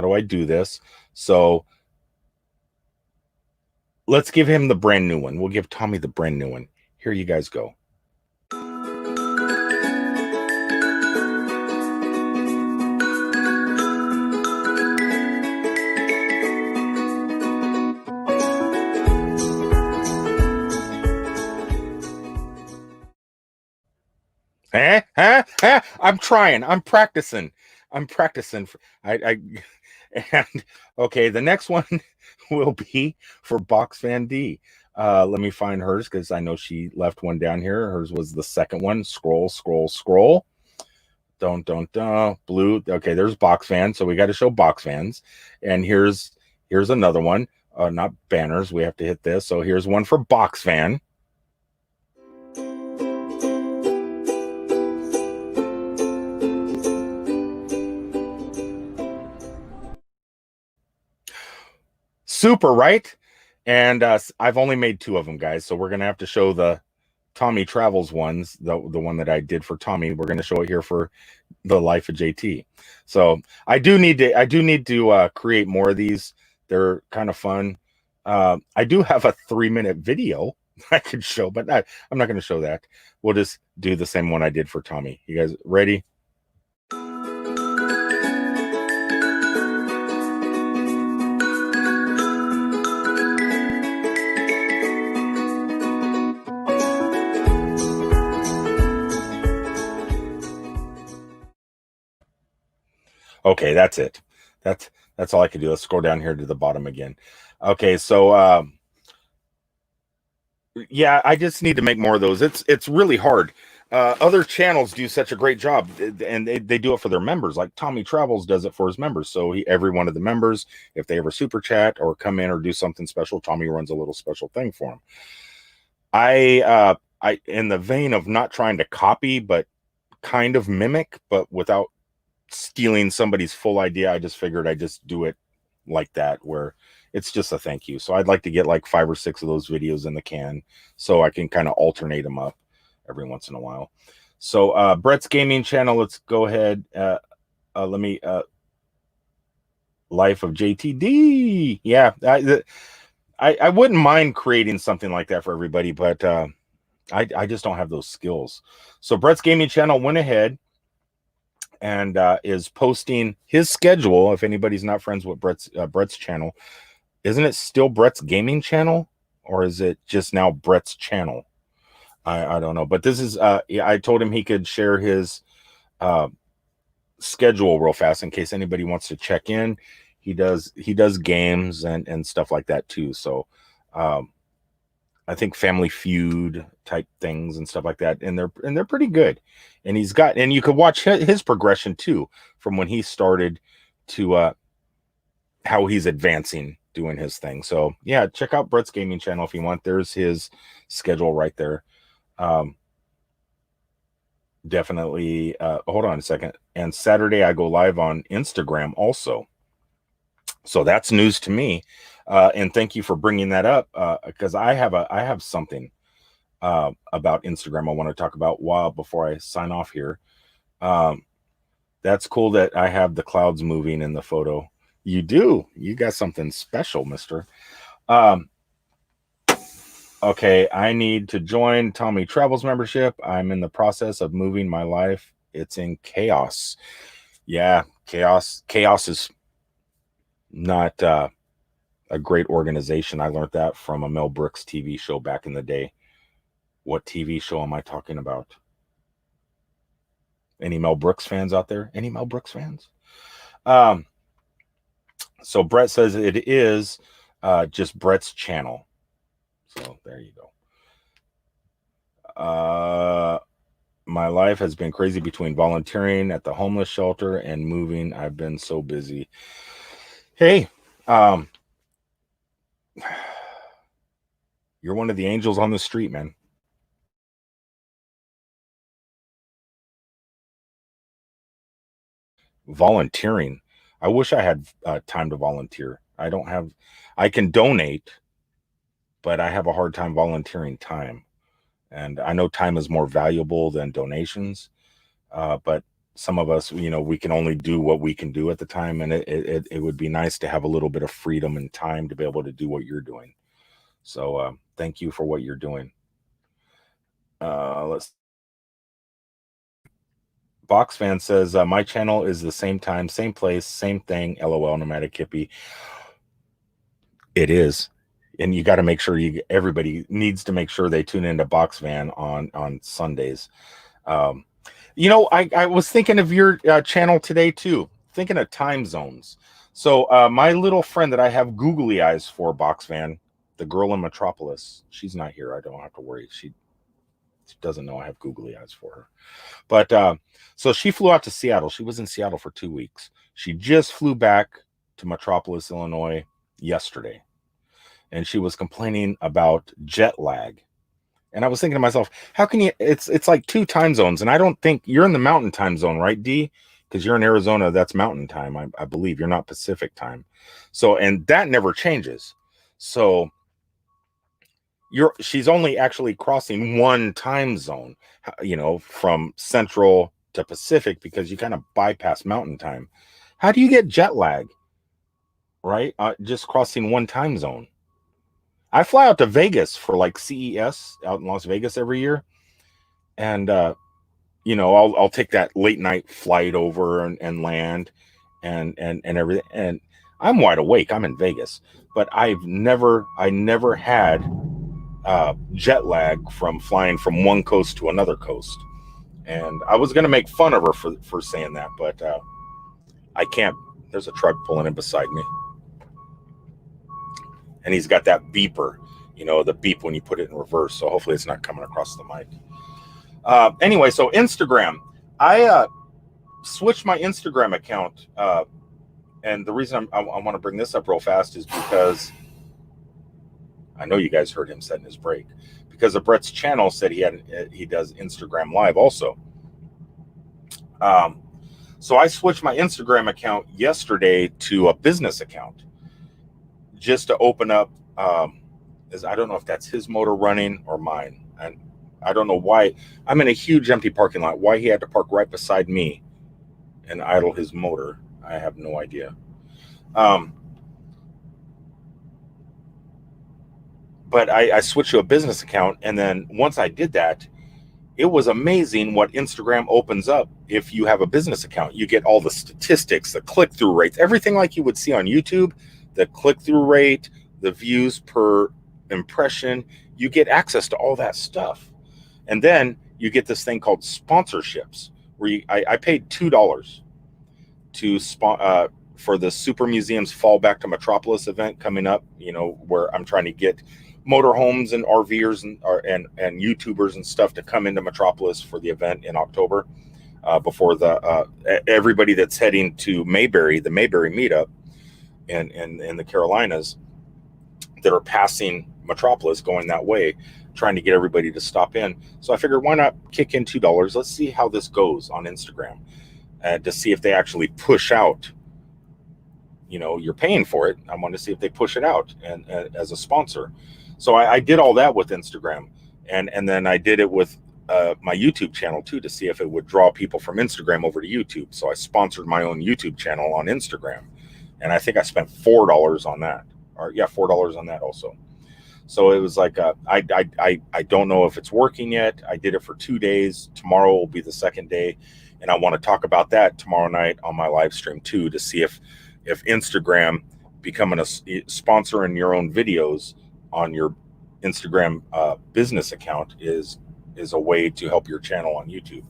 Speaker 1: do I do this? So let's give him the brand new one. We'll give Tommy the brand new one. Here you guys go. I'm trying. I'm practicing. And okay, the next one will be for Box Fan D. Let me find hers because I know she left one down here. Hers was the second one. Scroll. Don't. Blue. Okay, there's Box Fan. So we got to show Box Fans. And here's another one. Not banners. We have to hit this. So here's one for Box Fan. Super, right? And I've only made 2 of them, guys. So we're gonna have to show the Tommy Travels ones, the one that I did for Tommy. We're gonna show it here for the Life of JT. So I do need to create more of these. They're kind of fun. I do have a 3-minute video I could show, but I'm not going to show that. We'll just do the same one I did for Tommy. You guys ready? Okay, that's it. That's all I can do. Let's scroll down here to the bottom again. Okay, so yeah, I just need to make more of those. It's really hard. Other channels do such a great job, and they do it for their members. Like Tommy Travels does it for his members. So every one of the members, if they ever super chat or come in or do something special, Tommy runs a little special thing for them. I in the vein of not trying to copy, but kind of mimic, but without stealing somebody's full idea, I just figured I'd just do it like that, where it's just a thank you. So I'd like to get like 5 or 6 of those videos in the can so I can kind of alternate them up every once in a while. So Brett's gaming channel, let's go ahead. Let me Life of JTD. Yeah, I wouldn't mind creating something like that for everybody, but I just don't have those skills. So Brett's gaming channel went ahead and is posting his schedule. If anybody's not friends with Brett's channel, isn't it still Brett's gaming channel, or is it just now Brett's channel? I don't know, but this is I told him he could share his schedule real fast in case anybody wants to check in. He does games and stuff like that too. So I think Family Feud type things and stuff like that, and they're pretty good. And you could watch his progression too, from when he started to how he's advancing doing his thing. So yeah, check out Brett's gaming channel if you want. There's his schedule right there. Definitely hold on a second. And Saturday I go live on Instagram also. So that's news to me. And thank you for bringing that up, because I have something about Instagram I want to talk about before I sign off here. That's cool that I have the clouds moving in the photo. You do. You got something special, mister. Okay, I need to join Tommy Travels membership. I'm in the process of moving my life. It's in chaos. Yeah, chaos. Chaos is not a great organization. I learned that from a Mel Brooks TV show back in the day. What TV show am I talking about? Any Mel Brooks fans out there? Any Mel Brooks fans? So Brett says it is just Brett's channel. So there you go. My life has been crazy between volunteering at the homeless shelter and moving. I've been so busy. Hey, you're one of the angels on the street, man. Volunteering. I wish I had time to volunteer. I can donate, but I have a hard time volunteering time. And I know time is more valuable than donations. But some of us, we can only do what we can do at the time. And it would be nice to have a little bit of freedom and time to be able to do what you're doing. So thank you for what you're doing. Box fan says, my channel is the same time, same place, same thing. LOL, Nomadic Hippie. It is. And you got to make sure everybody needs to make sure they tune into Box Van on Sundays. I was thinking of your channel today too, thinking of time zones. So my little friend that I have googly eyes for, Box Van, the girl in Metropolis, she's not here. I don't have to worry. She doesn't know I have googly eyes for her. But so she flew out to Seattle. She was in Seattle for 2 weeks. She just flew back to Metropolis, Illinois yesterday. And she was complaining about jet lag. And I was thinking to myself, how can you, it's like 2 time zones. And I don't think you're in the mountain time zone, right, D? Because you're in Arizona, that's mountain time, I believe. You're not Pacific time. So, and that never changes. So she's only actually crossing one time zone, from Central to Pacific, because you kind of bypass mountain time. How do you get jet lag, right? Just crossing one time zone. I fly out to Vegas for like CES out in Las Vegas every year. And, I'll take that late night flight over and land and everything. And I'm wide awake. I'm in Vegas, but I never had jet lag from flying from one coast to another coast. And I was going to make fun of her for saying that, but I can't. There's a truck pulling in beside me. And he's got that beeper, the beep when you put it in reverse. So hopefully it's not coming across the mic. Anyway, so Instagram. I switched my Instagram account. And the reason I want to bring this up real fast is because I know you guys heard him setting his brake. Because of Brett's channel said he does Instagram Live also. So I switched my Instagram account yesterday to a business account just to open up. I don't know if that's his motor running or mine. And I don't know why. I'm in a huge empty parking lot. Why he had to park right beside me and idle his motor, I have no idea. But I switched to a business account. And then once I did that, it was amazing what Instagram opens up. If you have a business account, you get all the statistics, the click-through rates, everything like you would see on YouTube, the click-through rate, the views per impression. You get access to all that stuff. And then you get this thing called sponsorships, where I paid $2 for the Super Museum's Fall Back to Metropolis event coming up, where I'm trying to get motorhomes and RVers and YouTubers and stuff to come into Metropolis for the event in October, before everybody that's heading to Mayberry, the Mayberry meetup in the Carolinas, that are passing Metropolis going that way, trying to get everybody to stop in. So I figured, why not kick in $2? Let's see how this goes on Instagram, to see if they actually push out. You're paying for it. I want to see if they push it out and as a sponsor. So I did all that with Instagram, and then I did it with my YouTube channel too, to see if it would draw people from Instagram over to YouTube. So I sponsored my own YouTube channel on Instagram, and I think I spent $4 on that, $4 on that also. So it was like I don't know if it's working yet. I did it for 2 days. Tomorrow will be the second day, and I want to talk about that tomorrow night on my live stream too, to see if Instagram becoming a sponsor in your own videos on your Instagram business account is a way to help your channel on YouTube.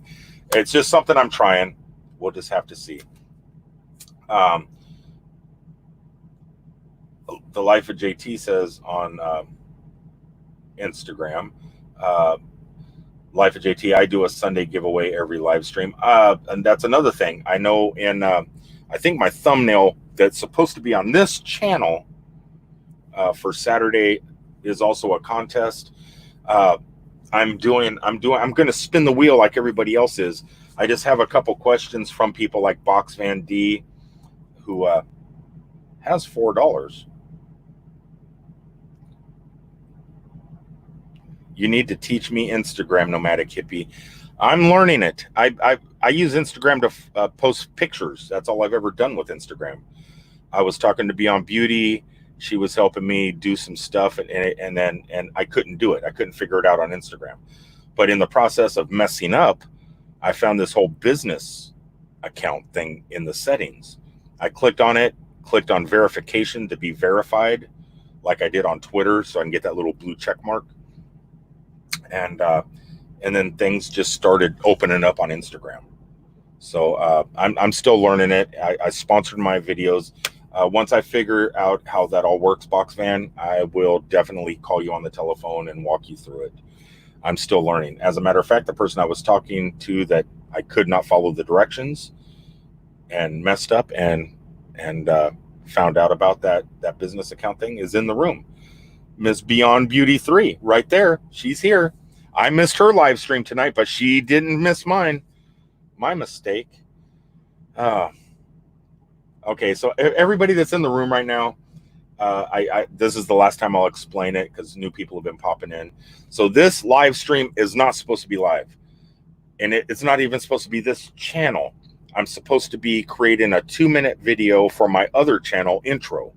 Speaker 1: It's just something I'm trying. We'll just have to see. The Life of JT says on Instagram, Life of JT, I do a Sunday giveaway every live stream. And that's another thing. I know I think my thumbnail that's supposed to be on this channel for Saturday is also a contest. I'm going to spin the wheel like everybody else is. I just have a couple questions from people like Box Van D, who has $4. You need to teach me Instagram, Nomadic Hippie. I'm learning it. I use Instagram to post pictures. That's all I've ever done with Instagram. I was talking to Beyond Beauty. She was helping me do some stuff, and I couldn't do it. I couldn't figure it out on Instagram. But in the process of messing up, I found this whole business account thing in the settings. I clicked on it, clicked on verification to be verified, like I did on Twitter, so I can get that little blue check mark. And then things just started opening up on Instagram. So I'm still learning it. I sponsored my videos. Once I figure out how that all works, Box Van, I will definitely call you on the telephone and walk you through it. I'm still learning. As a matter of fact, the person I was talking to that I could not follow the directions and messed up and found out about that business account thing is in the room. Miss Beyond Beauty 3, right there. She's here. I missed her live stream tonight, but she didn't miss mine. My mistake. Okay, so everybody that's in the room right now, this is the last time I'll explain it because new people have been popping in. So this live stream is not supposed to be live, and it's not even supposed to be this channel. I'm supposed to be creating a 2-minute video for my other channel intro,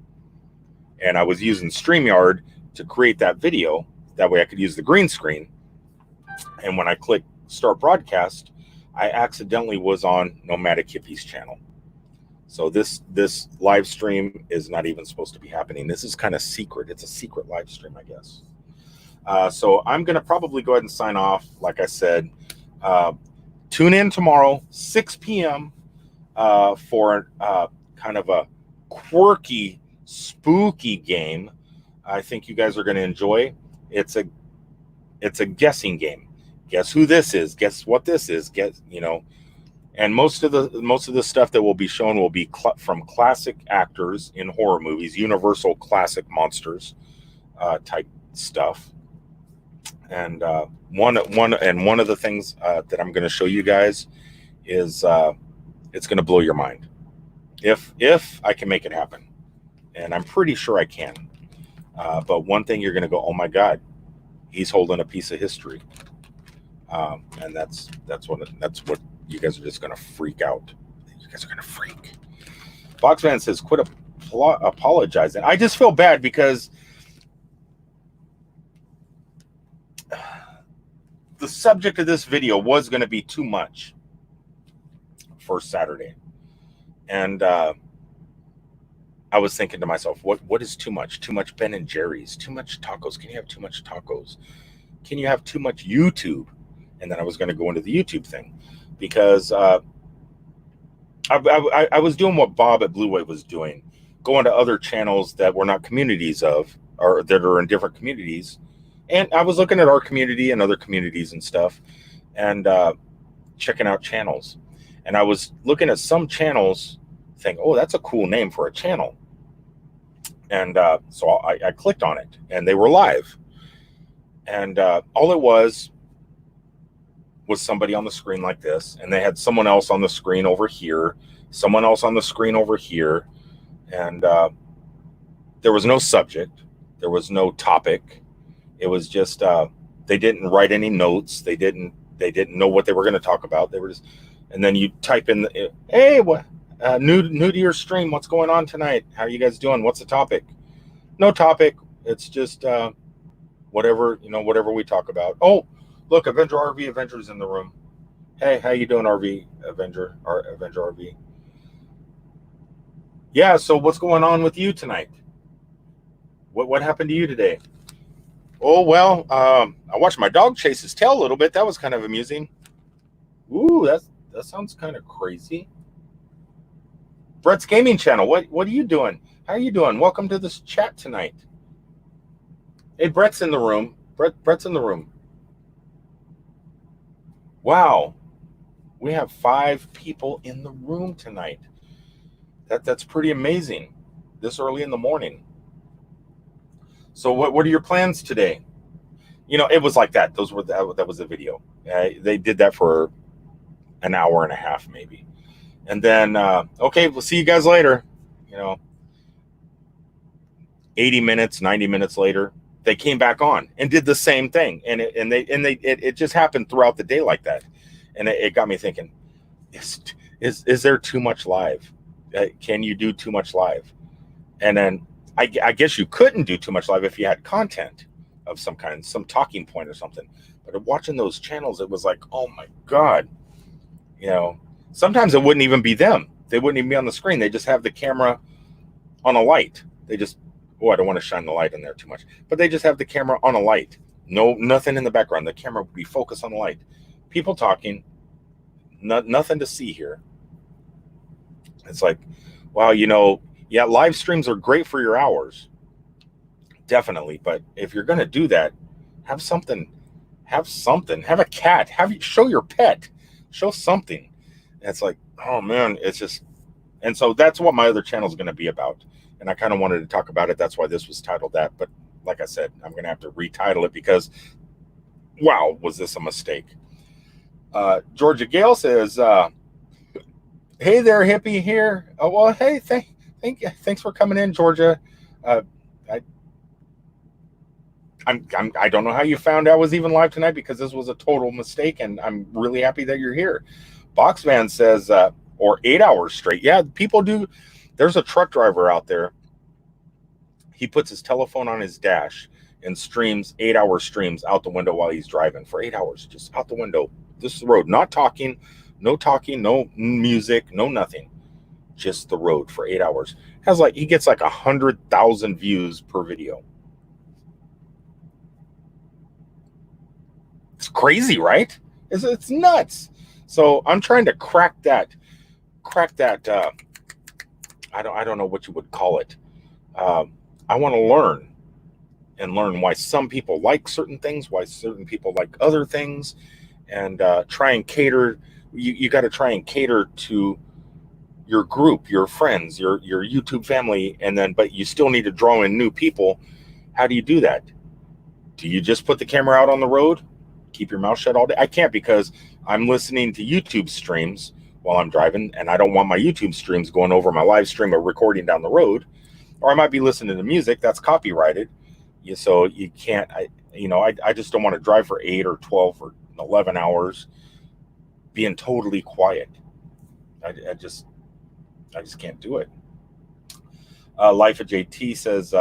Speaker 1: and I was using StreamYard to create that video. That way I could use the green screen. And when I click start broadcast, I accidentally was on Nomadic Hippie's channel. So this live stream is not even supposed to be happening. This is kind of secret. It's a secret live stream, I guess. So I'm going to probably go ahead and sign off. Like I said, tune in tomorrow, 6 p.m. For kind of a quirky, spooky game. I think you guys are going to enjoy. It's a guessing game. Guess who this is? Guess what this is? Guess, you know. And most of the stuff that will be shown will be from classic actors in horror movies, universal classic monsters type stuff. And one of the things that I'm going to show you guys is it's going to blow your mind if I can make it happen, and I'm pretty sure I can. But one thing you're going to go, oh my God, he's holding a piece of history, and that's what you guys are just going to freak out. You guys are going to freak. Boxman says, quit apologizing. I just feel bad because the subject of this video was going to be too much for Saturday. And I was thinking to myself, what is too much? Too much Ben and Jerry's, too much tacos. Can you have too much tacos? Can you have too much YouTube? And then I was going to go into the YouTube thing because I was doing what Bob at Blue Wave was doing, going to other channels that were not communities of, or that are in different communities. And I was looking at our community and other communities and stuff, and checking out channels. And I was looking at some channels, thinking, oh, that's a cool name for a channel. And so I clicked on it, and they were live. And all it was somebody on the screen like this, and they had someone else on the screen over here, someone else on the screen over here, and there was no subject, there was no topic. It was just they didn't write any notes. They didn't know what they were going to talk about. They were just, and then you type in, hey, what new to your stream? What's going on tonight? How are you guys doing? What's the topic? No topic. It's just whatever we talk about. Oh, look, Avenger RV Avenger's in the room. Hey, how you doing, RV Avenger or Avenger RV? Yeah. So what's going on with you tonight? What happened to you today? Oh, well, I watched my dog chase his tail a little bit. That was kind of amusing. Ooh, that sounds kind of crazy. Brett's Gaming Channel, what are you doing? How are you doing? Welcome to this chat tonight. Hey, Brett's in the room. Brett's in the room. Wow. We have 5 people in the room tonight. That's pretty amazing this early in the morning. So what are your plans today? You know, it was like that. That was a video. They did that for an hour and a half, maybe. And then, okay, we'll see you guys later. You know, 80 minutes, 90 minutes later, they came back on and did the same thing. And it just happened throughout the day like that. And it got me thinking, is there too much live? Can you do too much live? And then I guess you couldn't do too much live if you had content of some kind, some talking point or something. But watching those channels, it was like, oh my God. You know, sometimes it wouldn't even be them. They wouldn't even be on the screen. They just have the camera on a light. They just, I don't want to shine the light in there too much. But they just have the camera on a light. Nothing in the background. The camera would be focused on the light. People talking, nothing to see here. It's like, wow, you know, yeah, live streams are great for your hours. Definitely. But if you're going to do that, have something. Have a cat. Show your pet. Show something. And it's like, oh man, it's just, and so that's what my other channel is going to be about. And I kind of wanted to talk about it. That's why this was titled that. But like I said, I'm going to have to retitle it because, wow, was this a mistake? Georgia Gale says, hey there, hippie here. Oh, well, hey, thanks for coming in, Georgia. I don't know how you found I was even live tonight because this was a total mistake, and I'm really happy that you're here. Boxman says, or 8 hours straight. Yeah, people do. There's a truck driver out there. He puts his telephone on his dash and streams 8-hour streams out the window while he's driving for 8 hours, just out the window. This is the road, not talking, no music, no nothing, just the road for 8 hours. He gets like 100,000 views per video. It's crazy, right? It's nuts. So I'm trying to crack that. I don't know what you would call it. I want to learn why some people like certain things, why certain people like other things, and try and cater. You got to try and cater to your group, your friends, your YouTube family, but you still need to draw in new people. How do you do that? Do you just put the camera out on the road, keep your mouth shut all day? I can't, because I'm listening to YouTube streams while I'm driving, and I don't want my YouTube streams going over my live stream or recording down the road. Or I might be listening to music that's copyrighted. So you can't, I just don't want to drive for 8 or 12 or 11 hours being totally quiet. I just can't do it. Life of JT says,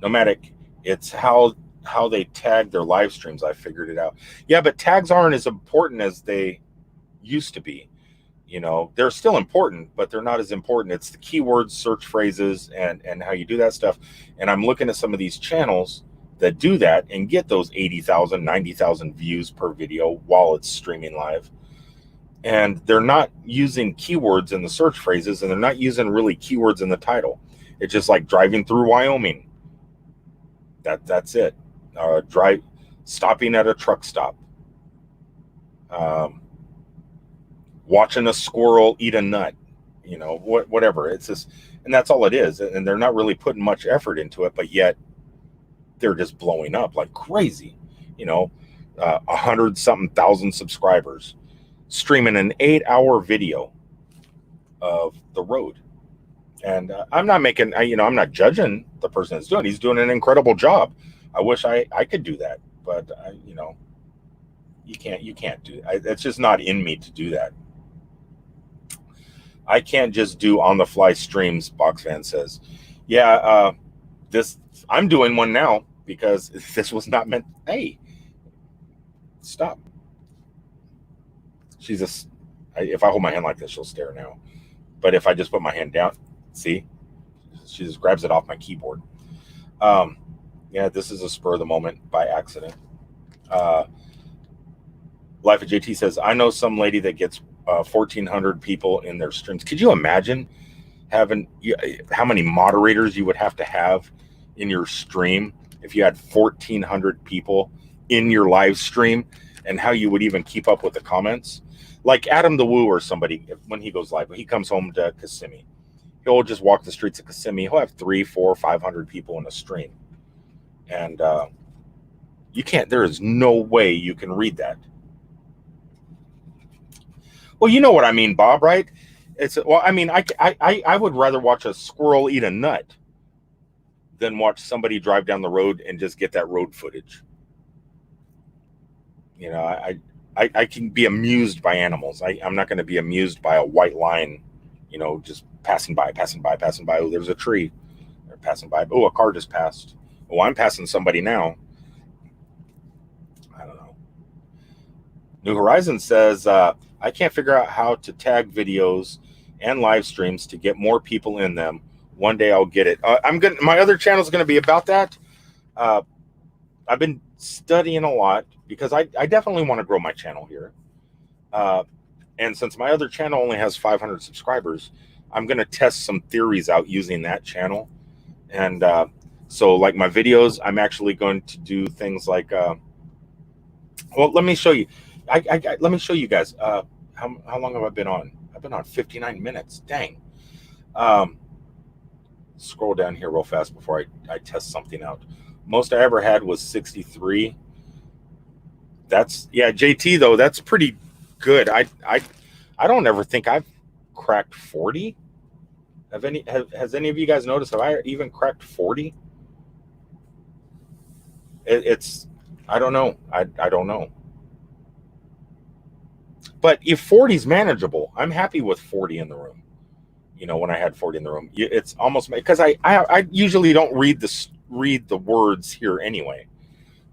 Speaker 1: Nomadic, it's how they tag their live streams. I figured it out. Yeah, but tags aren't as important as they used to be. They're still important, but they're not as important. It's the keywords, search phrases, and how you do that stuff. And I'm looking at some of these channels that do that and get those 80,000, 90,000 views per video while it's streaming live. And they're not using keywords in the search phrases, and they're not using really keywords in the title. It's just like driving through Wyoming. That's it. Stopping at a truck stop. Watching a squirrel eat a nut, whatever. It's just, and that's all it is. And they're not really putting much effort into it, but yet they're just blowing up like crazy. 100-something thousand subscribers, streaming an 8-hour video of the road. And I'm not judging the person that's doing it. He's doing an incredible job. I wish I could do that, but you can't do it. It's just not in me to do that. I can't just do on the fly streams, Boxfan says. Yeah, I'm doing one now because this was not meant. Hey, stop. If I hold my hand like this, she'll stare now. But if I just put my hand down, see, she just grabs it off my keyboard. Yeah, this is a spur of the moment by accident. Life of JT says, I know some lady that gets 1,400 people in their streams. Could you imagine having how many moderators you would have to have in your stream if you had 1,400 people in your live stream, and how you would even keep up with the comments? Like Adam the Woo or somebody, when he goes live, when he comes home to Kissimmee, he'll just walk the streets of Kissimmee. He'll have 300, 400, 500 people in a stream. And there is no way you can read that. Well, you know what I mean, Bob, right? I would rather watch a squirrel eat a nut than watch somebody drive down the road and just get that road footage. I can be amused by animals. I'm not going to be amused by a white line, just passing by. Oh, there's a tree. They're passing by. Oh, a car just passed. Oh, I'm passing somebody now. I don't know. New Horizon says, I can't figure out how to tag videos and live streams to get more people in them. One day I'll get it. My other channel is going to be about that. I've been studying a lot because I definitely want to grow my channel here. And since my other channel only has 500 subscribers, I'm going to test some theories out using that channel. And so like my videos, I'm actually going to do things like, let me show you. Let me show you guys. How long have I been on? I've been on 59 minutes. Dang. Scroll down here real fast before I test something out. Most I ever had was 63. JT though, that's pretty good. I don't ever think I've cracked 40. Has any of you guys noticed? Have I even cracked 40? I don't know. I don't know. But if 40 is manageable, I'm happy with 40 in the room. When I had 40 in the room, it's almost, because I usually don't read read the words here anyway,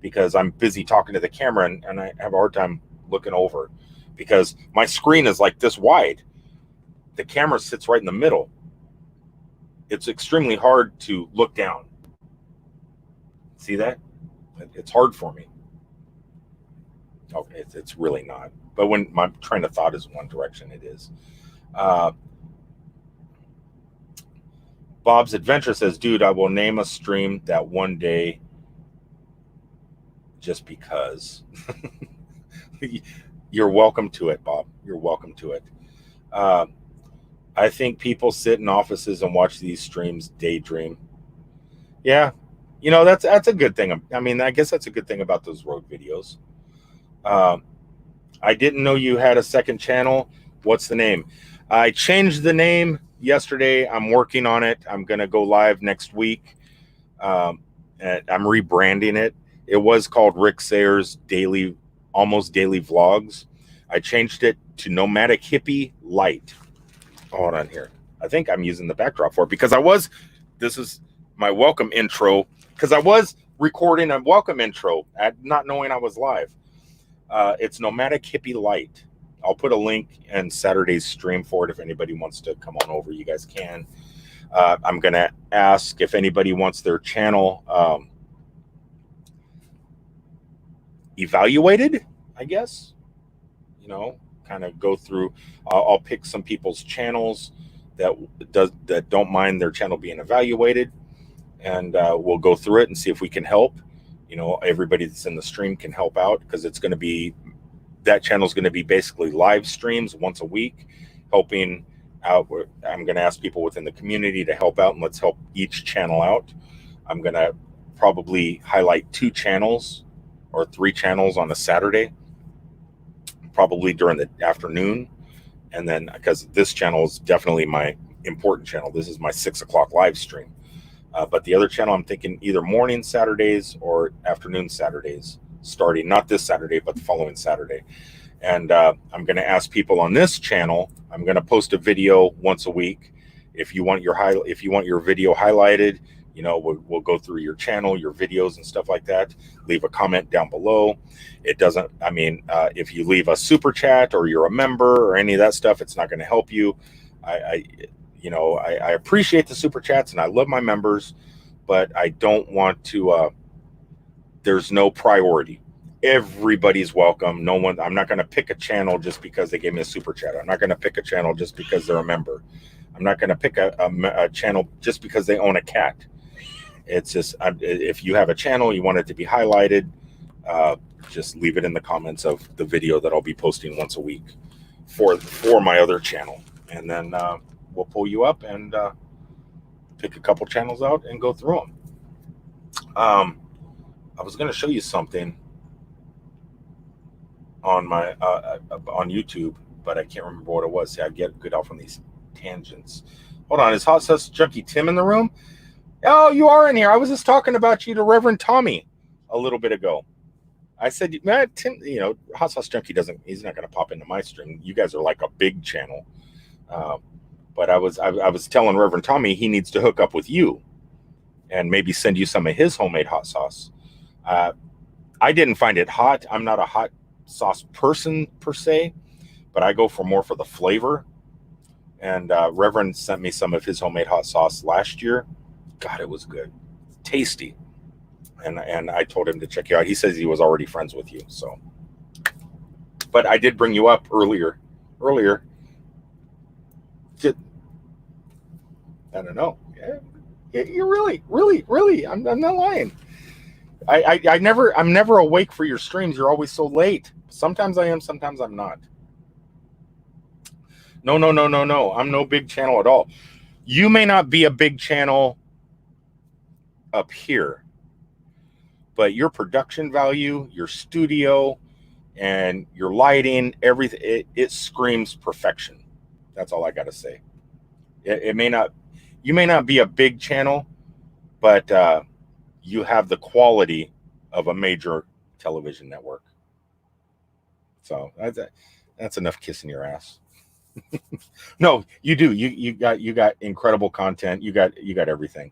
Speaker 1: because I'm busy talking to the camera and I have a hard time looking over because my screen is like this wide. The camera sits right in the middle. It's extremely hard to look down. See that? It's hard for me. Okay, it's really not. But when my train of thought is in one direction, it is. Bob's Adventure says, dude, I will name a stream that one day just because. You're welcome to it, Bob. You're welcome to it. I think people sit in offices and watch these streams daydream. Yeah, you know, that's a good thing. I mean, I guess that's a good thing about those road videos. I didn't know you had a second channel. What's the name? I changed the name yesterday. I'm working on it. I'm going to go live next week. And I'm rebranding it. It was called Rick Sayers Daily, Almost Daily Vlogs. I changed it to Nomadic Hippie Light. Hold on here. I think I'm using the backdrop for it because this is my welcome intro, because I was recording a welcome intro at not knowing I was live. It's Nomadic Hippie Light. I'll put a link in Saturday's stream for it if anybody wants to come on over. You guys can. I'm going to ask if anybody wants their channel evaluated, I guess. You know, kind of go through. I'll pick some people's channels that don't mind their channel being evaluated, and we'll go through it and see if we can help. You know, everybody that's in the stream can help out, because it's going to be, that channel is going to be basically live streams once a week, helping out. I'm going to ask people within the community to help out, and let's help each channel out. I'm going to probably highlight 2 channels or 3 channels on a Saturday, probably during the afternoon. And then, because this channel is definitely my important channel, this is my 6 o'clock live stream. But the other channel, I'm thinking either morning Saturdays or afternoon Saturdays, starting not this Saturday, but the following Saturday. And I'm going to ask people on this channel. I'm going to post a video once a week. If you want your video highlighted, you know, we'll go through your channel, your videos and stuff like that. Leave a comment down below. It doesn't, I mean, if you leave a super chat or you're a member or any of that stuff, it's not going to help you. I appreciate the super chats and I love my members, but I don't want to, there's no priority. Everybody's welcome. No one, I'm not going to pick a channel just because they gave me a super chat. I'm not going to pick a channel just because they're a member. I'm not going to pick a channel just because they own a cat. It's just, if you have a channel, you want it to be highlighted, just leave it in the comments of the video that I'll be posting once a week for my other channel. And then we'll pull you up and pick a couple channels out and go through them. I was going to show you something on my on YouTube, but I can't remember what it was. See, I get good off on these tangents. Hold on, is Hot Sauce Junkie Tim in the room? Oh, you are in here. I was just talking about you to Reverend Tommy a little bit ago. I said, man, Tim, you know, Hot Sauce Junkie he's not going to pop into my stream. You guys are like a big channel. But I was telling Reverend Tommy he needs to hook up with you and maybe send you some of his homemade hot sauce. I didn't find it hot. I'm not a hot sauce person per se, but I go more for the flavor. And Reverend sent me some of his homemade hot sauce last year. God, it was good, tasty. And I told him to check you out. He says he was already friends with you. So, but I did bring you up earlier. I don't know. You're really. I'm not lying. I'm never awake for your streams. You're always so late. Sometimes I am, sometimes I'm not. No. I'm no big channel at all. You may not be a big channel up here, but your production value, your studio, and your lighting, everything, it screams perfection. That's all I got to say. You may not be a big channel, but you have the quality of a major television network. So that's enough kissing your ass. No, you do. You got incredible content. You got everything.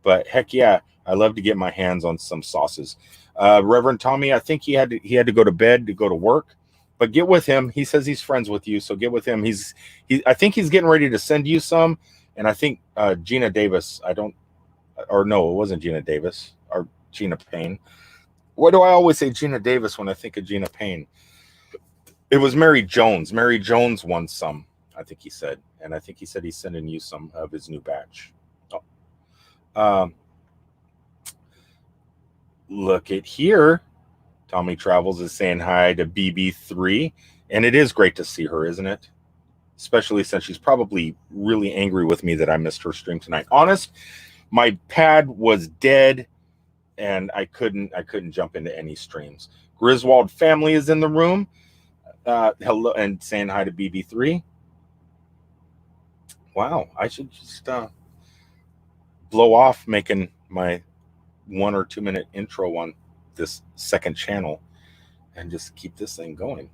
Speaker 1: But heck yeah, I love to get my hands on some sauces. Reverend Tommy, I think he had to go to bed to go to work, but get with him. He says he's friends with you, so get with him. I think he's getting ready to send you some, and I think Gina Davis. Or no, it wasn't Gina Davis or Gina Payne. Why do I always say Gina Davis when I think of Gina Payne? It was Mary Jones. Mary Jones won some, I think he said, and I think he said he's sending you some of his new batch. Oh. Look at here. Tommy Travels is saying hi to BB3, and it is great to see her, isn't it? Especially since she's probably really angry with me that I missed her stream tonight. Honest, my pad was dead, and I couldn't jump into any streams. Griswold family is in the room. Hello, and saying hi to BB3. Wow, I should just blow off making my 1 or 2 minute intro on this second channel and just keep this thing going.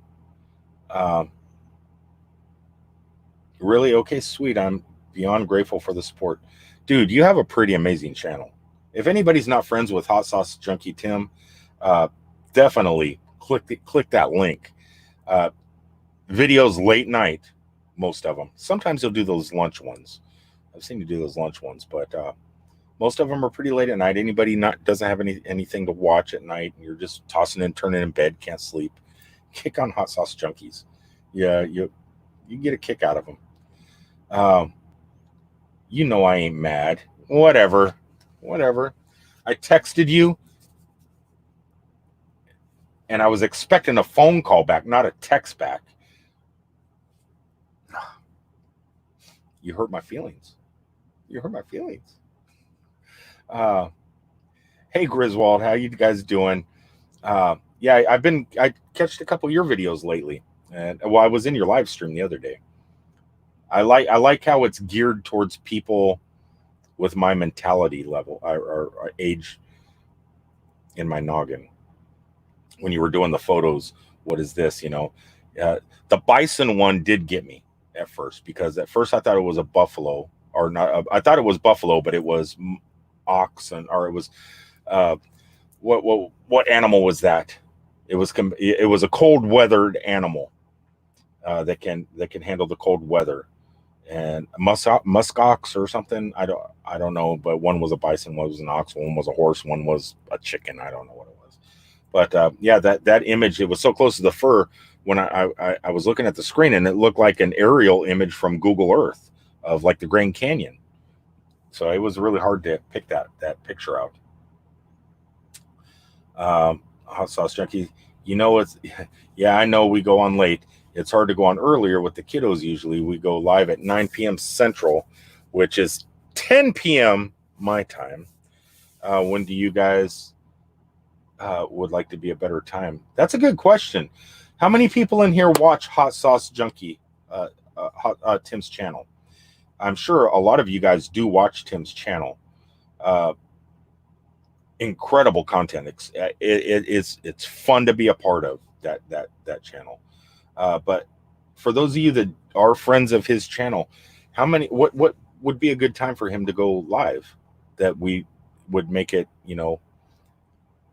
Speaker 1: Really? Okay, sweet. I'm beyond grateful for the support. Dude, you have a pretty amazing channel. If anybody's not friends with Hot Sauce Junkie Tim, definitely click that link. Videos late night, most of them. Sometimes he'll do those lunch ones. I've seen you do those lunch ones, but most of them are pretty late at night. Anybody doesn't have anything to watch at night, and you're just tossing and turning in bed, can't sleep. Kick on Hot Sauce Junkies. Yeah, you get a kick out of them. You know I ain't mad. Whatever. I texted you, and I was expecting a phone call back, not a text back. You hurt my feelings. Hey Griswold, how you guys doing? Yeah, I catched a couple of your videos lately, and I was in your live stream the other day. I like how it's geared towards people with my mentality level or age in my noggin. When you were doing the photos, what is this? The bison one did get me at first, because at first I thought it was a buffalo, or not. I thought it was buffalo, but it was oxen, or it was what animal was that? It was a cold weathered animal that can handle the cold weather, and musk ox or something. I don't know, but one was a bison, one was an ox, one was a horse, one was a chicken. I don't know what it was, but yeah, that image, it was so close to the fur when I was looking at the screen, and it looked like an aerial image from Google Earth of like the Grand Canyon. So it was really hard to pick that picture out. Hot Sauce Junkie, it's yeah, I know we go on late. It's hard to go on earlier with the kiddos. Usually we go live at 9 p.m. Central, which is 10 p.m. my time. When do you guys would like to be a better time? That's a good question. How many people in here watch Hot Sauce Junkie, Tim's channel? I'm sure a lot of you guys do watch Tim's channel. Incredible content. It's fun to be a part of that channel. But for those of you that are friends of his channel, what would be a good time for him to go live, that we would make it,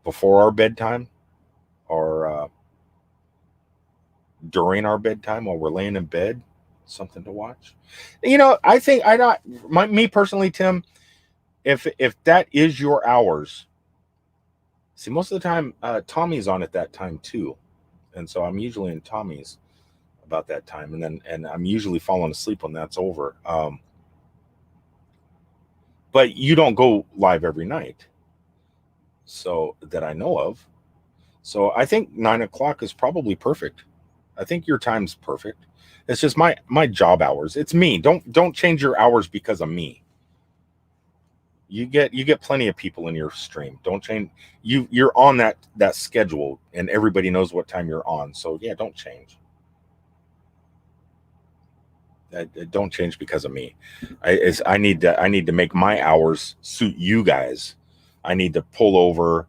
Speaker 1: before our bedtime, or during our bedtime while we're laying in bed, something to watch? I think me personally, Tim, if that is your hours, see, most of the time Tommy's on at that time too, and so I'm usually in Tommy's about that time, and I'm usually falling asleep when that's over. But you don't go live every night, so that I know of. So I think 9 o'clock is probably perfect. I think your time's perfect. It's just my job hours. It's me. Don't change your hours because of me. You get plenty of people in your stream. Don't change. You're on that schedule, and everybody knows what time you're on. So yeah, don't change. Don't change because of me. I need to make my hours suit you guys. I need to pull over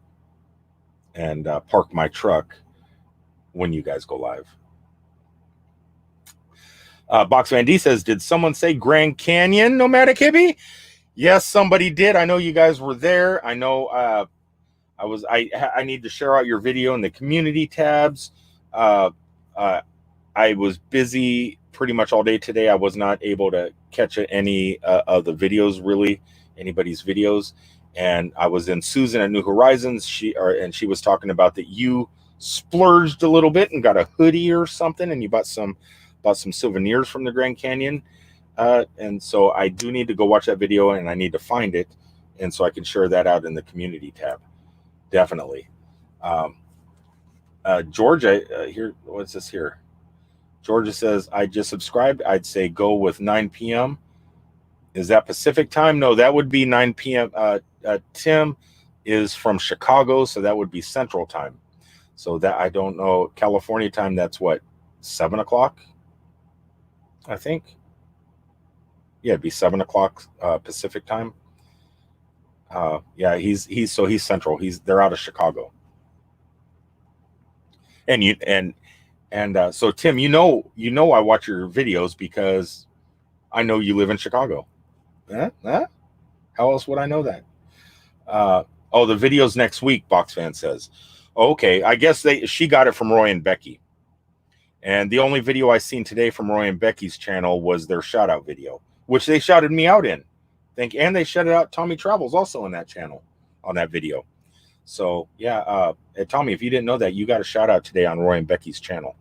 Speaker 1: and park my truck when you guys go live. Box Van D says, did someone say Grand Canyon, Nomadic Hippie? Yes, somebody did. I know you guys were there. I know I need to share out your video in the community tabs. Uh, uh, I was busy pretty much all day today. I was not able to catch any of the videos, really, anybody's videos. And I was in Susan at New Horizons. She was talking about that you splurged a little bit and got a hoodie or something, and you bought some souvenirs from the Grand Canyon. And so I do need to go watch that video, and I need to find it, and so I can share that out in the community tab. Definitely. Um, Georgia, here, what's this here? Georgia says, I just subscribed. I'd say go with 9 p.m. Is that Pacific time? No, that would be 9 p.m. Tim is from Chicago, so that would be Central time. So that, I don't know, California time, that's what, 7 o'clock, I think? Yeah, it'd be 7 o'clock Pacific time. Yeah, he's Central. They're out of Chicago. And so Tim, I watch your videos because I know you live in Chicago. Huh? How else would I know that? Oh, the video's next week, Box Fan says. Okay, I guess she got it from Roy and Becky. And the only video I seen today from Roy and Becky's channel was their shout out video, which they shouted me out in. And they shouted out Tommy Travels also in that channel, on that video. So yeah, Tommy, if you didn't know that, you got a shout out today on Roy and Becky's channel.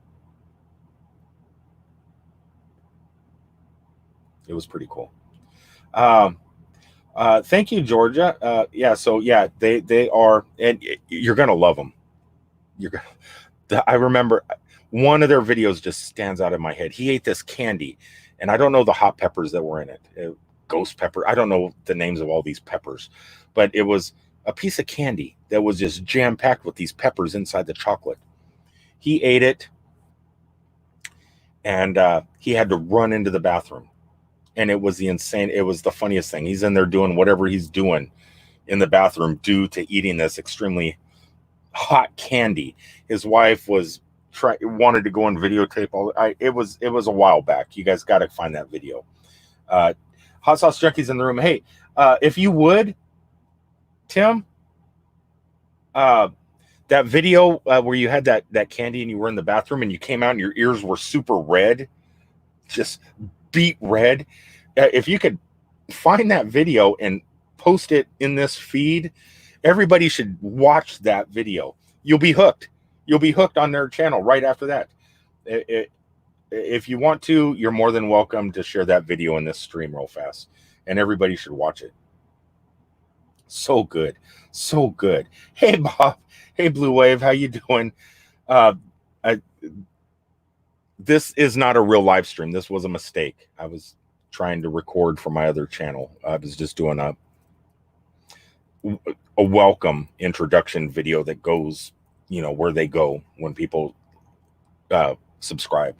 Speaker 1: It was pretty cool. Thank you, Georgia. Yeah, so yeah, they are, and you're gonna love them. I remember one of their videos just stands out in my head. He ate this candy, and I don't know the hot peppers that were in it. Ghost pepper. I don't know the names of all these peppers, but it was a piece of candy that was just jam packed with these peppers inside the chocolate. He ate it, and he had to run into the bathroom. And it was the funniest thing. He's in there doing whatever he's doing in the bathroom due to eating this extremely hot candy. His wife wanted to go and videotape it was a while back. You guys got to find that video. Hot Sauce Junkies in the room. Hey, if you would, Tim, that video where you had that candy and you were in the bathroom and you came out and your ears were super red, just beet red. If you could find that video and post it in this feed, everybody should watch that video. You'll be hooked. You'll be hooked on their channel right after that. If you want to, you're more than welcome to share that video in this stream real fast, and everybody should watch it. So good. So good. Hey, Bob. Hey, Blue Wave. How you doing? This is not a real live stream. This was a mistake. I was trying to record for my other channel. I was just doing a welcome introduction video that goes, where they go when people subscribe.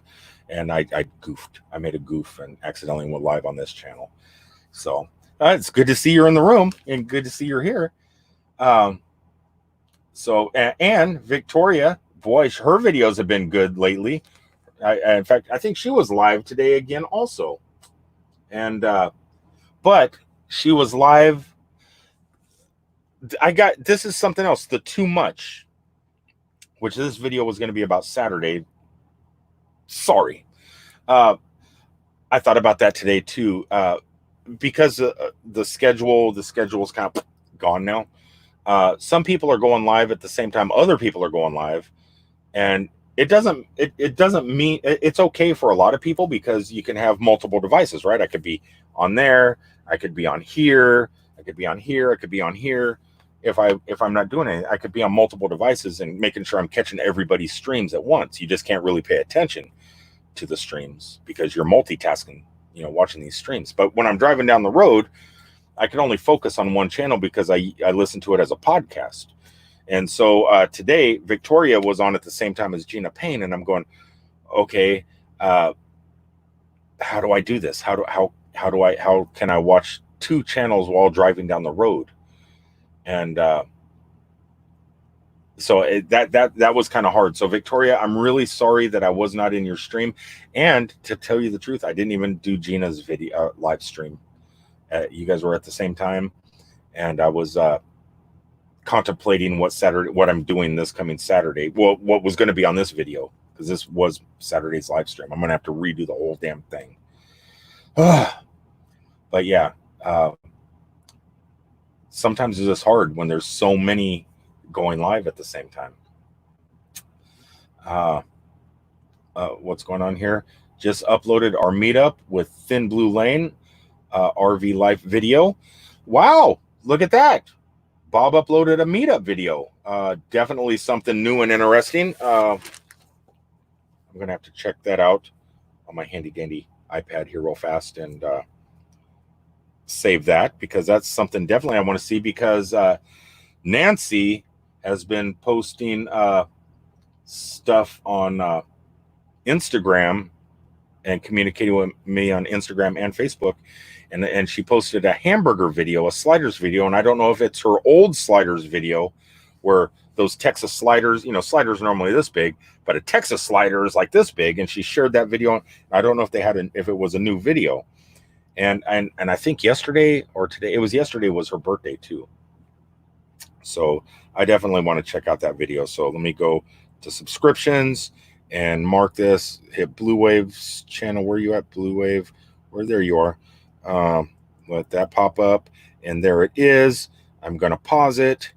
Speaker 1: And I goofed. I made a goof and accidentally went live on this channel. So it's good to see you're in the room and good to see you're here. So and Victoria, boy, her videos have been good lately. In fact, I think she was live today again also. And but she was live. This is something else, the Too Much, which this video was going to be about Saturday. Sorry. I thought about that today too, because the schedule is kind of gone now. Some people are going live at the same time other people are going live, and it doesn't mean it's okay for a lot of people because you can have multiple devices, right? I could be on there, I could be on here, I could be on here, I could be on here. If I'm not doing anything, I could be on multiple devices and making sure I'm catching everybody's streams at once. You just can't really pay attention to the streams because you're multitasking, watching these streams. But when I'm driving down the road, I can only focus on one channel because I listen to it as a podcast. And so today, Victoria was on at the same time as Gina Payne, and I'm going, okay, how do I do this? How can I watch two channels while driving down the road? And so that was kind of hard. So Victoria, I'm really sorry that I was not in your stream. And to tell you the truth, I didn't even do Gina's video live stream. You guys were at the same time, and I was contemplating what I'm doing this coming Saturday. Well, what was going to be on this video, because this was Saturday's live stream. I'm going to have to redo the whole damn thing. But yeah, sometimes it's just hard when there's so many going live at the same time. What's going on here? Just uploaded our meetup with Thin Blue Lane RV life video. Wow, look at that. Bob uploaded a meetup video. Definitely something new and interesting. I'm gonna have to check that out on my handy dandy iPad here real fast and save that, because that's something definitely I want to see, because Nancy has been posting stuff on Instagram and communicating with me on Instagram and Facebook, and she posted a hamburger video, a sliders video, and I don't know if it's her old sliders video where those Texas sliders, sliders are normally this big, but a Texas slider is like this big, and she shared that video. I don't know if if it was a new video, and I think yesterday or today, it was yesterday, was her birthday too. So I definitely want to check out that video. So let me go to subscriptions and mark this, hit Blue Wave's channel. Where are you at, Blue Wave? There you are. Let that pop up, and there it is. I'm going to pause it.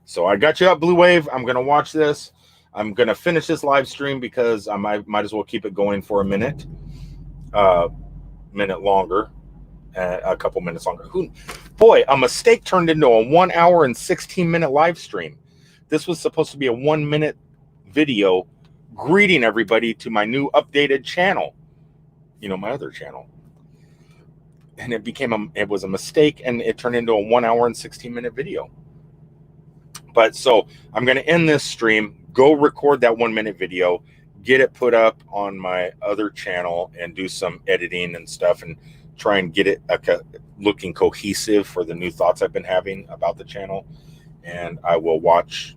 Speaker 1: So I got you up, Blue Wave. I'm going to watch this. I'm going to finish this live stream because I might as well keep it going for a minute longer, a couple minutes longer. Boy, a mistake turned into a 1 hour and 16-minute live stream. This was supposed to be a 1 minute video greeting everybody to my new updated channel, my other channel, and it was a mistake, and it turned into a 1 hour and 16-minute video. But so I'm going to end this stream, go record that 1 minute video, get it put up on my other channel, and do some editing and stuff, and try and get it looking cohesive for the new thoughts I've been having about the channel. And I will watch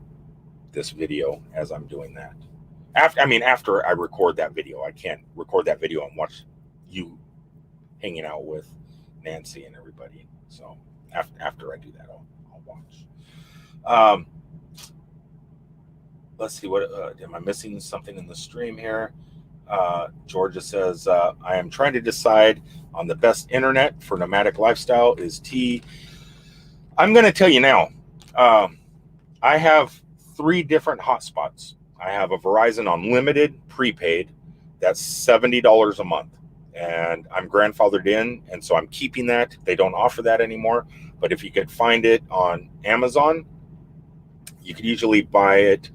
Speaker 1: this video as I'm doing that. After I record that video. I can't record that video and watch you hanging out with Nancy and everybody. So after I do that, I'll watch. Let's see, what am I missing something in the stream here? Georgia says, I am trying to decide on the best internet for nomadic lifestyle. Is T. I'm going to tell you now. I have 3 different hotspots. I have a Verizon Unlimited prepaid. That's $70 a month. And I'm grandfathered in, and so I'm keeping that. They don't offer that anymore. But if you could find it on Amazon, you could usually buy it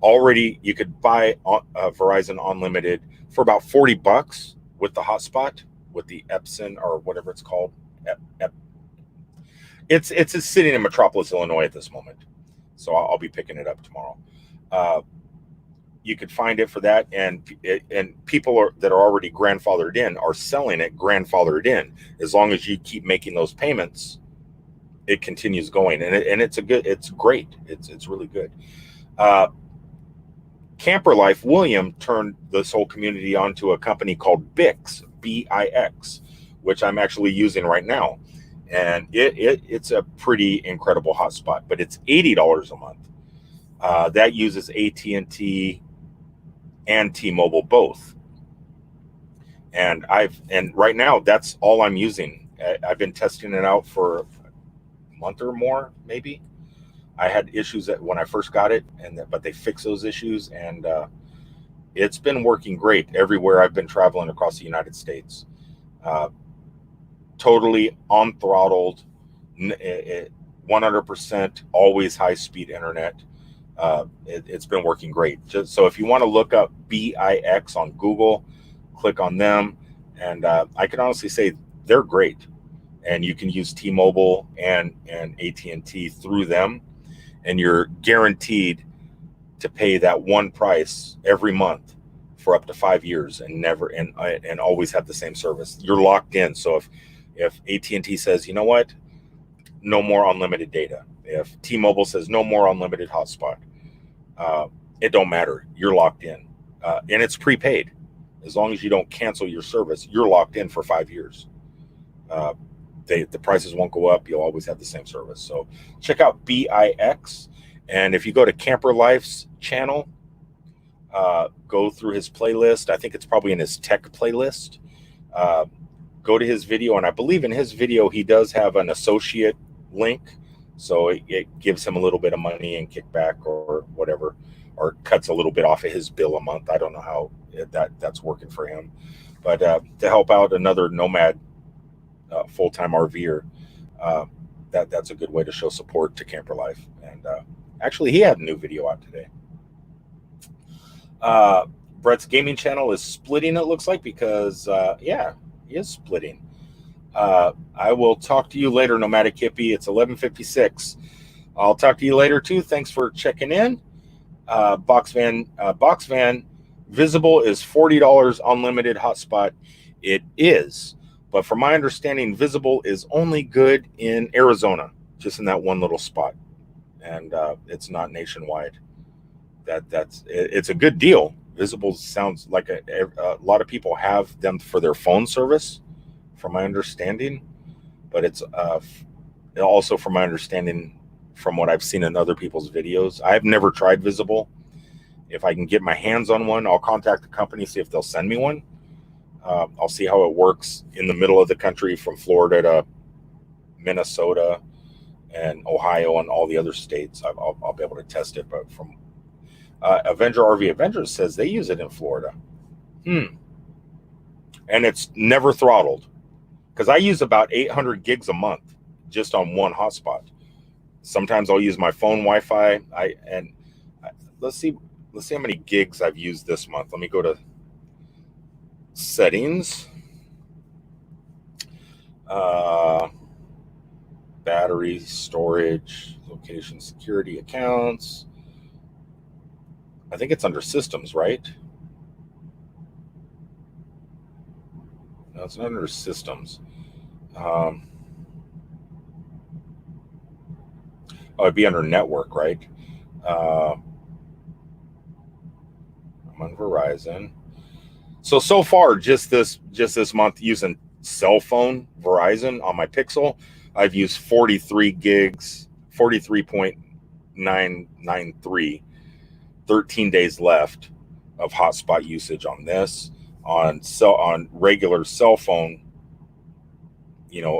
Speaker 1: already. You could buy a Verizon Unlimited for about $40 with the hotspot, with the Epson or whatever it's called. It's sitting in Metropolis, Illinois at this moment. So I'll be picking it up tomorrow. You could find it for that, and people that are already grandfathered in are selling it grandfathered in. As long as you keep making those payments, it continues going, and it's great. It's really good. Camper Life William turned this whole community onto a company called Bix, BIX, which I'm actually using right now, and it's a pretty incredible hotspot. But it's $80 a month. That uses AT&T and T-Mobile both, and right now that's all I'm using. I've been testing it out for a month or more, maybe. I had issues when I first got it, but they fixed those issues, and it's been working great everywhere I've been traveling across the United States. Totally unthrottled, 100% always high-speed internet. It's been working great. So if you want to look up BIX on Google, click on them, and I can honestly say they're great. And you can use T-Mobile and AT&T through them, and you're guaranteed to pay that one price every month for up to 5 years, and always have the same service. You're locked in. So if AT&T says, you know what, no more unlimited data. If T-Mobile says no more unlimited hotspot, it don't matter. You're locked in, and it's prepaid. As long as you don't cancel your service, you're locked in for 5 years. The prices won't go up. You'll always have the same service. So check out BIX. And if you go to Camper Life's channel, go through his playlist. I think it's probably in his tech playlist. Go to his video, and I believe in his video he does have an associate link, so it gives him a little bit of money and kickback or whatever, or cuts a little bit off of his bill a month. I don't know how that's working for him, but to help out another nomad full-time RVer, that's a good way to show support to Camper Life. And actually, he had a new video out today. Brett's gaming channel is splitting, it looks like, because yeah, he is splitting. I will talk to you later, Nomadic Hippie. It's 11:56. I'll talk to you later too. Thanks for checking in. Box van visible is $40 unlimited hotspot. It is, but from my understanding, visible is only good in Arizona, just in that one little spot, and it's not nationwide. It's a good deal. Visible sounds like a lot of people have them for their phone service, from my understanding, but it's also, from my understanding, from what I've seen in other people's videos. I've never tried Visible. If I can get my hands on one, I'll contact the company, see if they'll send me one. I'll see how it works in the middle of the country, from Florida to Minnesota and Ohio and all the other states. I'll be able to test it, but from Avenger RV Avengers says they use it in Florida. And it's never throttled, because I use about 800 gigs a month just on one hotspot. Sometimes I'll use my phone Wi-Fi. Let's see how many gigs I've used this month. Let me go to settings, battery, storage, location, security, accounts. I think it's under systems, right? No, it's not under systems. Oh, it'd be under network, right? I'm on Verizon. So far, just this month, using cell phone Verizon on my Pixel, I've used 43 gigs, 43.993. 13 days left of hotspot usage on this. On regular cell phone,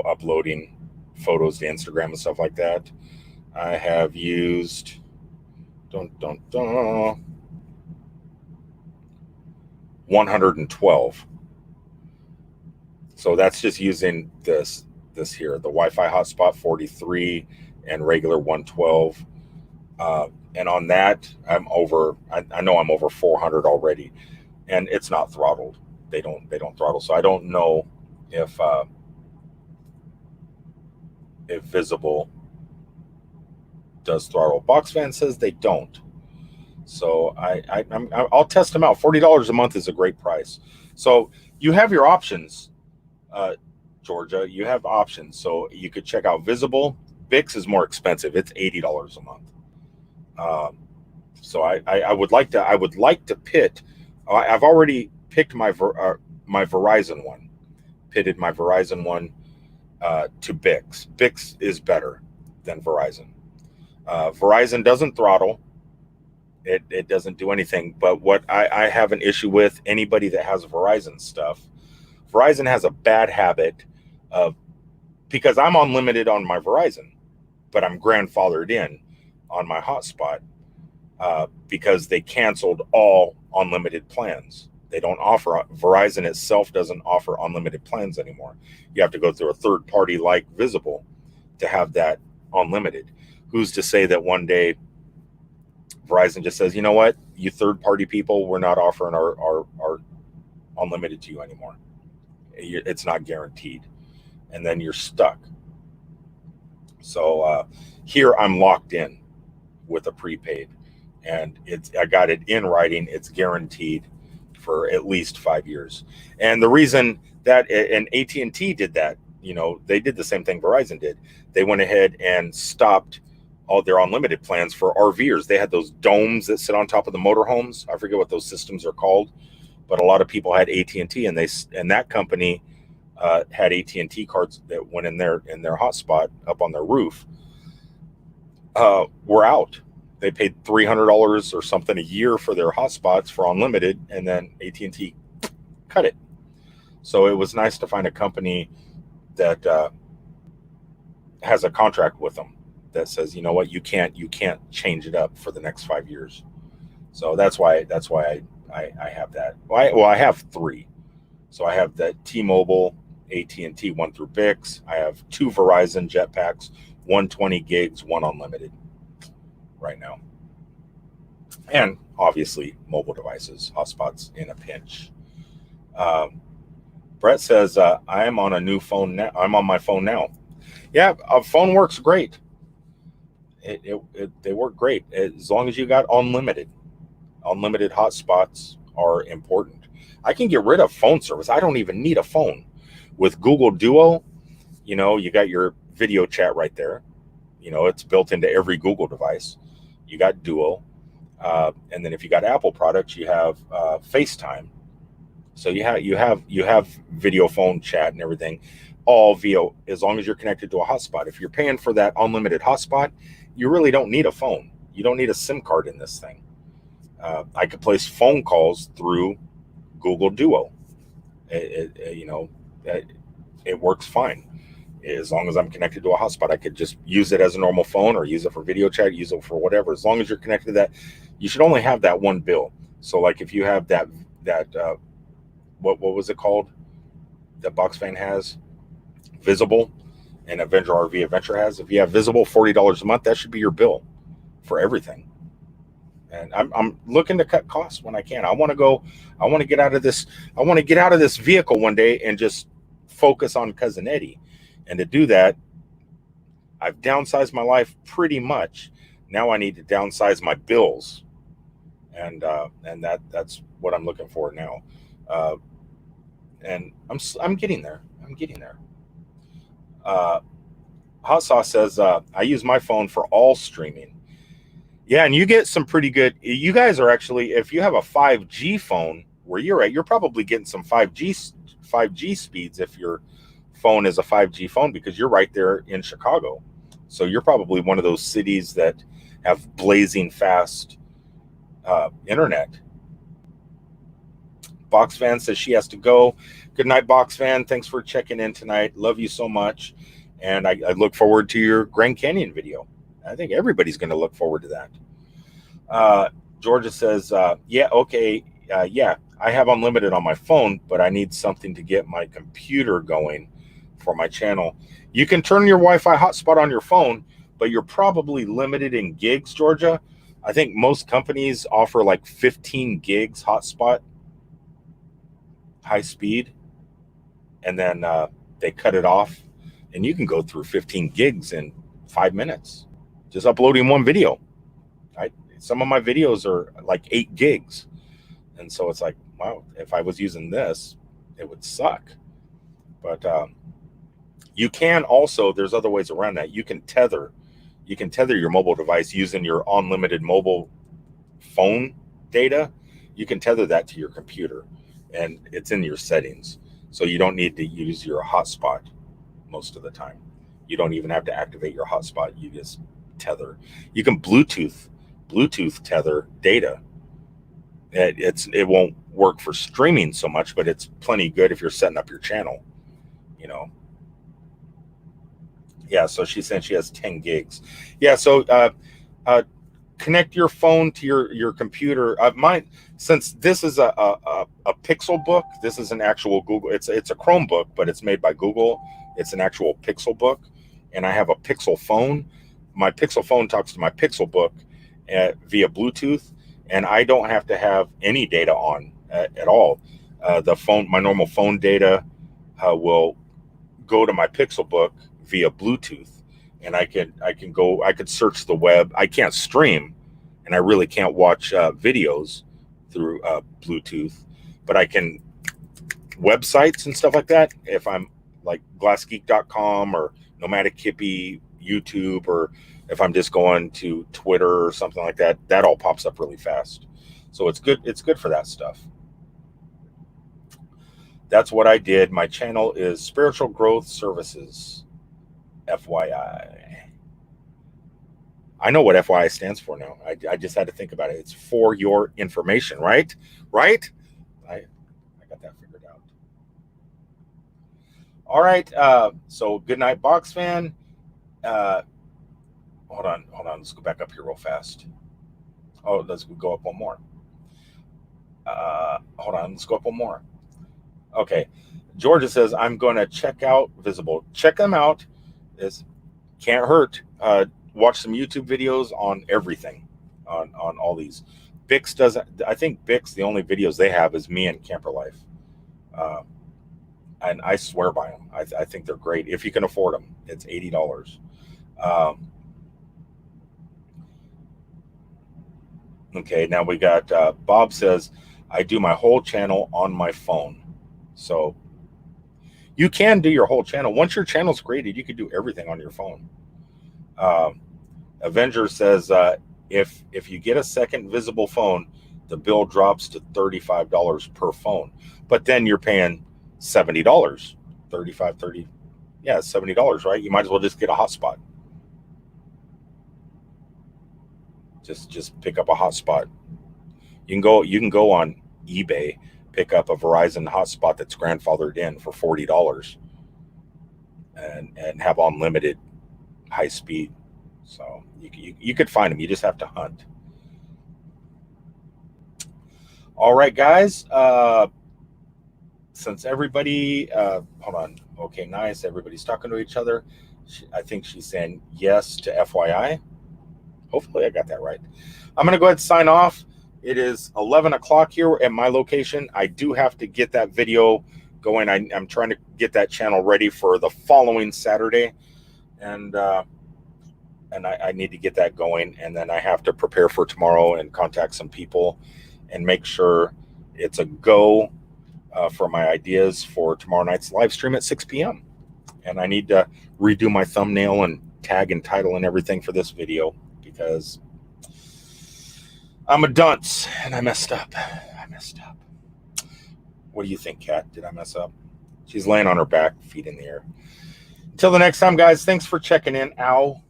Speaker 1: uploading photos to Instagram and stuff like that, I have used 112. So that's just using this here, the Wi-Fi hotspot 43 and regular 112. And on that, I'm over. I know I'm over 400 already, and it's not throttled. They don't throttle. So I don't know if Visible does throttle. Boxfan says they don't. So I'll test them out. $40 a month is a great price. So you have your options, Georgia. You have options. So you could check out Visible. Bix is more expensive. It's $80 a month. So I would like to pit. I've already picked my Verizon one, pitted my Verizon one to Bix. Bix is better than Verizon. Verizon doesn't throttle. It doesn't do anything. But what I have an issue with, anybody that has Verizon stuff, Verizon has a bad habit of, because I'm unlimited on my Verizon, but I'm grandfathered in on my hotspot because they canceled all unlimited plans. They don't offer, Verizon itself doesn't offer unlimited plans anymore. You have to go through a third party like Visible to have that unlimited. Who's to say that one day Verizon just says, you know what, you third party people, we're not offering our unlimited to you anymore. It's not guaranteed. And then you're stuck. So here I'm locked in with a prepaid, and I got it in writing. It's guaranteed for at least 5 years. And the reason that, and AT&T did that, they did the same thing Verizon did. They went ahead and stopped all their unlimited plans for RVers. They had those domes that sit on top of the motorhomes. I forget what those systems are called, but a lot of people had AT&T, and that company had AT&T cards that went in their hotspot up on their roof, were out. They paid $300 or something a year for their hotspots for unlimited, and then AT&T cut it. So it was nice to find a company that has a contract with them that says, you know what, you can't change it up for the next 5 years. So that's why I have that. Well, I have three. So I have the T-Mobile, AT&T, one through Bix. I have two Verizon jetpacks, 120 gigs, one unlimited right now. And obviously mobile devices, hotspots in a pinch. Brett says, I am on a new phone now. I'm on my phone now. Yeah, a phone works great. They work great as long as you got unlimited. Unlimited hotspots are important. I can get rid of phone service. I don't even need a phone. With Google Duo, you know, you got your video chat right there. You know, it's built into every Google device. You got Duo. And then if you got Apple products, you have FaceTime. So you have video phone chat and everything, all via, as long as you're connected to a hotspot. If you're paying for that unlimited hotspot, you really don't need a phone. You don't need a SIM card in this thing. I could place phone calls through Google Duo. It works fine. As long as I'm connected to a hotspot, I could just use it as a normal phone or use it for video chat, use it for whatever. As long as you're connected to that, you should only have that one bill. So like if you have that what was it called that Box Fan has? Visible, and Avenger RV Adventure has. If you have Visible, $40 a month, that should be your bill for everything. And I'm looking to cut costs when I can. I want to get out of this. I want to get out of this vehicle one day and just focus on Cousin Eddie. And to do that, I've downsized my life pretty much. Now I need to downsize my bills, and that's what I'm looking for now. And I'm getting there. Hot Sauce says, I use my phone for all streaming. Yeah, and you get some pretty good. You guys are actually, if you have a 5G phone where you're at, you're probably getting some 5G speeds if your phone is a 5G phone, because you're right there in Chicago. So you're probably one of those cities that have blazing fast internet. Box Fan says she has to go. Good night, Box Fan. Thanks for checking in tonight. Love you so much. And I look forward to your Grand Canyon video. I think everybody's going to look forward to that. Georgia says, yeah, okay. Yeah, I have unlimited on my phone, but I need something to get my computer going for my channel. You can turn your Wi-Fi hotspot on your phone, but you're probably limited in gigs, Georgia. I think most companies offer like 15 gigs hotspot, high speed, and then they cut it off, and you can go through 15 gigs in 5 minutes just uploading one video. Some of my videos are like 8 gigs, and so it's like, wow, if I was using this, it would suck. But you can also, there's other ways around that. You can tether your mobile device using your unlimited mobile phone data. You can tether that to your computer, and it's in your settings. So you don't need to use your hotspot most of the time. You don't even have to activate your hotspot. You just tether. You can Bluetooth tether data. It won't work for streaming so much, but it's plenty good if you're setting up your channel, you know. Yeah, so she's saying she has 10 gigs. Yeah, so connect your phone to your computer. Mine, since this is a Pixel book, this is an actual Google. It's a Chromebook, but it's made by Google. It's an actual Pixel book, and I have a Pixel phone. My Pixel phone talks to my Pixel book via Bluetooth, and I don't have to have any data on at all. The phone, my normal phone data, will go to my Pixel book via Bluetooth, and I could search the web. I can't stream, and I really can't watch videos through Bluetooth, but I can websites and stuff like that. If I'm like glassgeek.com or Nomadic Hippie, YouTube, or if I'm just going to Twitter or something like that, that all pops up really fast. So it's good for that stuff. That's what I did. My channel is Spiritual Growth Services, FYI. I know what FYI stands for now. I just had to think about it. It's for your information, right? Right? I got that figured out. All right. So good night, box fan. Hold on. Let's go back up here real fast. Oh, let's go up one more. Hold on. Let's go up one more. Okay. Georgia says, I'm going to check out Visible. Check them out. This can't hurt. Watch some YouTube videos on everything, on all these. Bix doesn't. I think Bix, the only videos they have is me and Camper Life. And I swear by them. I think they're great. If you can afford them, it's $80. Okay, now we got Bob says, I do my whole channel on my phone. So you can do your whole channel. Once your channel's created, you can do everything on your phone. Avenger says, if you get a second Visible phone, the bill drops to $35 per phone. But then you're paying $70. 35, 30, yeah, $70, right? You might as well just get a hotspot. Just pick up a hotspot. You can go on eBay, pick up a Verizon hotspot that's grandfathered in for $40 and have unlimited high speed. So you could find them. You just have to hunt. All right, guys. Since everybody, hold on. Okay, nice. Everybody's talking to each other. I think she's saying yes to FYI. Hopefully I got that right. I'm going to go ahead and sign off. It is 11 o'clock here at my location. I do have to get that video going. I'm trying to get that channel ready for the following Saturday. And I need to get that going. And then I have to prepare for tomorrow and contact some people and make sure it's a go for my ideas for tomorrow night's live stream at 6 p.m. And I need to redo my thumbnail and tag and title and everything for this video because I'm a dunce and I messed up. What do you think, Kat? Did I mess up? She's laying on her back, feet in the air. Until the next time, guys, thanks for checking in. Ow.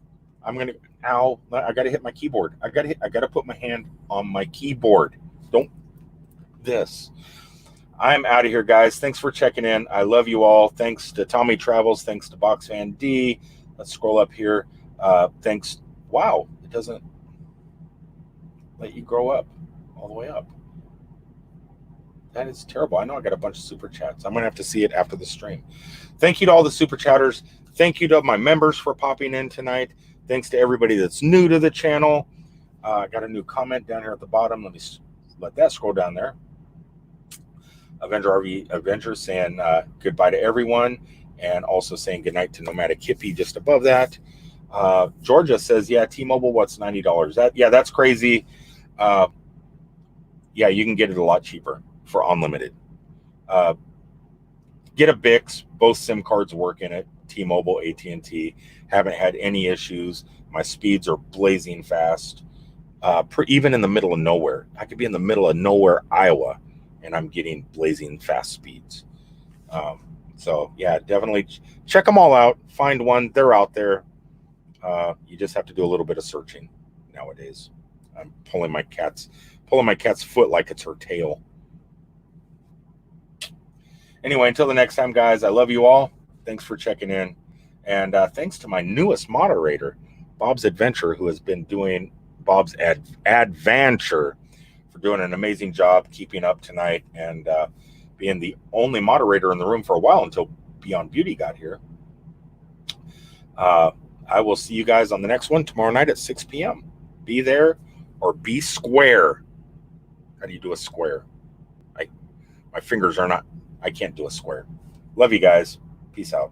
Speaker 1: I got to hit my keyboard. I got to put my hand on my keyboard. I'm out of here, guys. Thanks for checking in. I love you all. Thanks to Tommy Travels. Thanks to BoxFan D. Let's scroll up here. Thanks. Wow. It doesn't let you grow up all the way up. That is terrible. I know I got a bunch of super chats. I'm going to have to see it after the stream. Thank you to all the super chatters. Thank you to my members for popping in tonight. Thanks to everybody that's new to the channel. I got a new comment down here at the bottom. Let me let that scroll down there. Avenger saying goodbye to everyone and also saying goodnight to Nomadic Hippie just above that. Georgia says, yeah, T-Mobile, what's $90? That's crazy. Yeah, you can get it a lot cheaper for unlimited. Get a Bix. Both SIM cards work in it. T-Mobile, AT&T. Haven't had any issues. My speeds are blazing fast. Even in the middle of nowhere. I could be in the middle of nowhere, Iowa, and I'm getting blazing fast speeds. So, yeah, definitely check them all out. Find one. They're out there. You just have to do a little bit of searching nowadays. I'm pulling my cat's foot like it's her tail. Anyway, until the next time, guys, I love you all. Thanks for checking in. And thanks to my newest moderator, Bob's Adventure, who has been doing Bob's Adventure for doing an amazing job keeping up tonight and being the only moderator in the room for a while until Beyond Beauty got here. I will see you guys on the next one tomorrow night at 6 p.m. Be there or be square. How do you do a square? My fingers are not, I can't do a square. Love you guys. Peace out.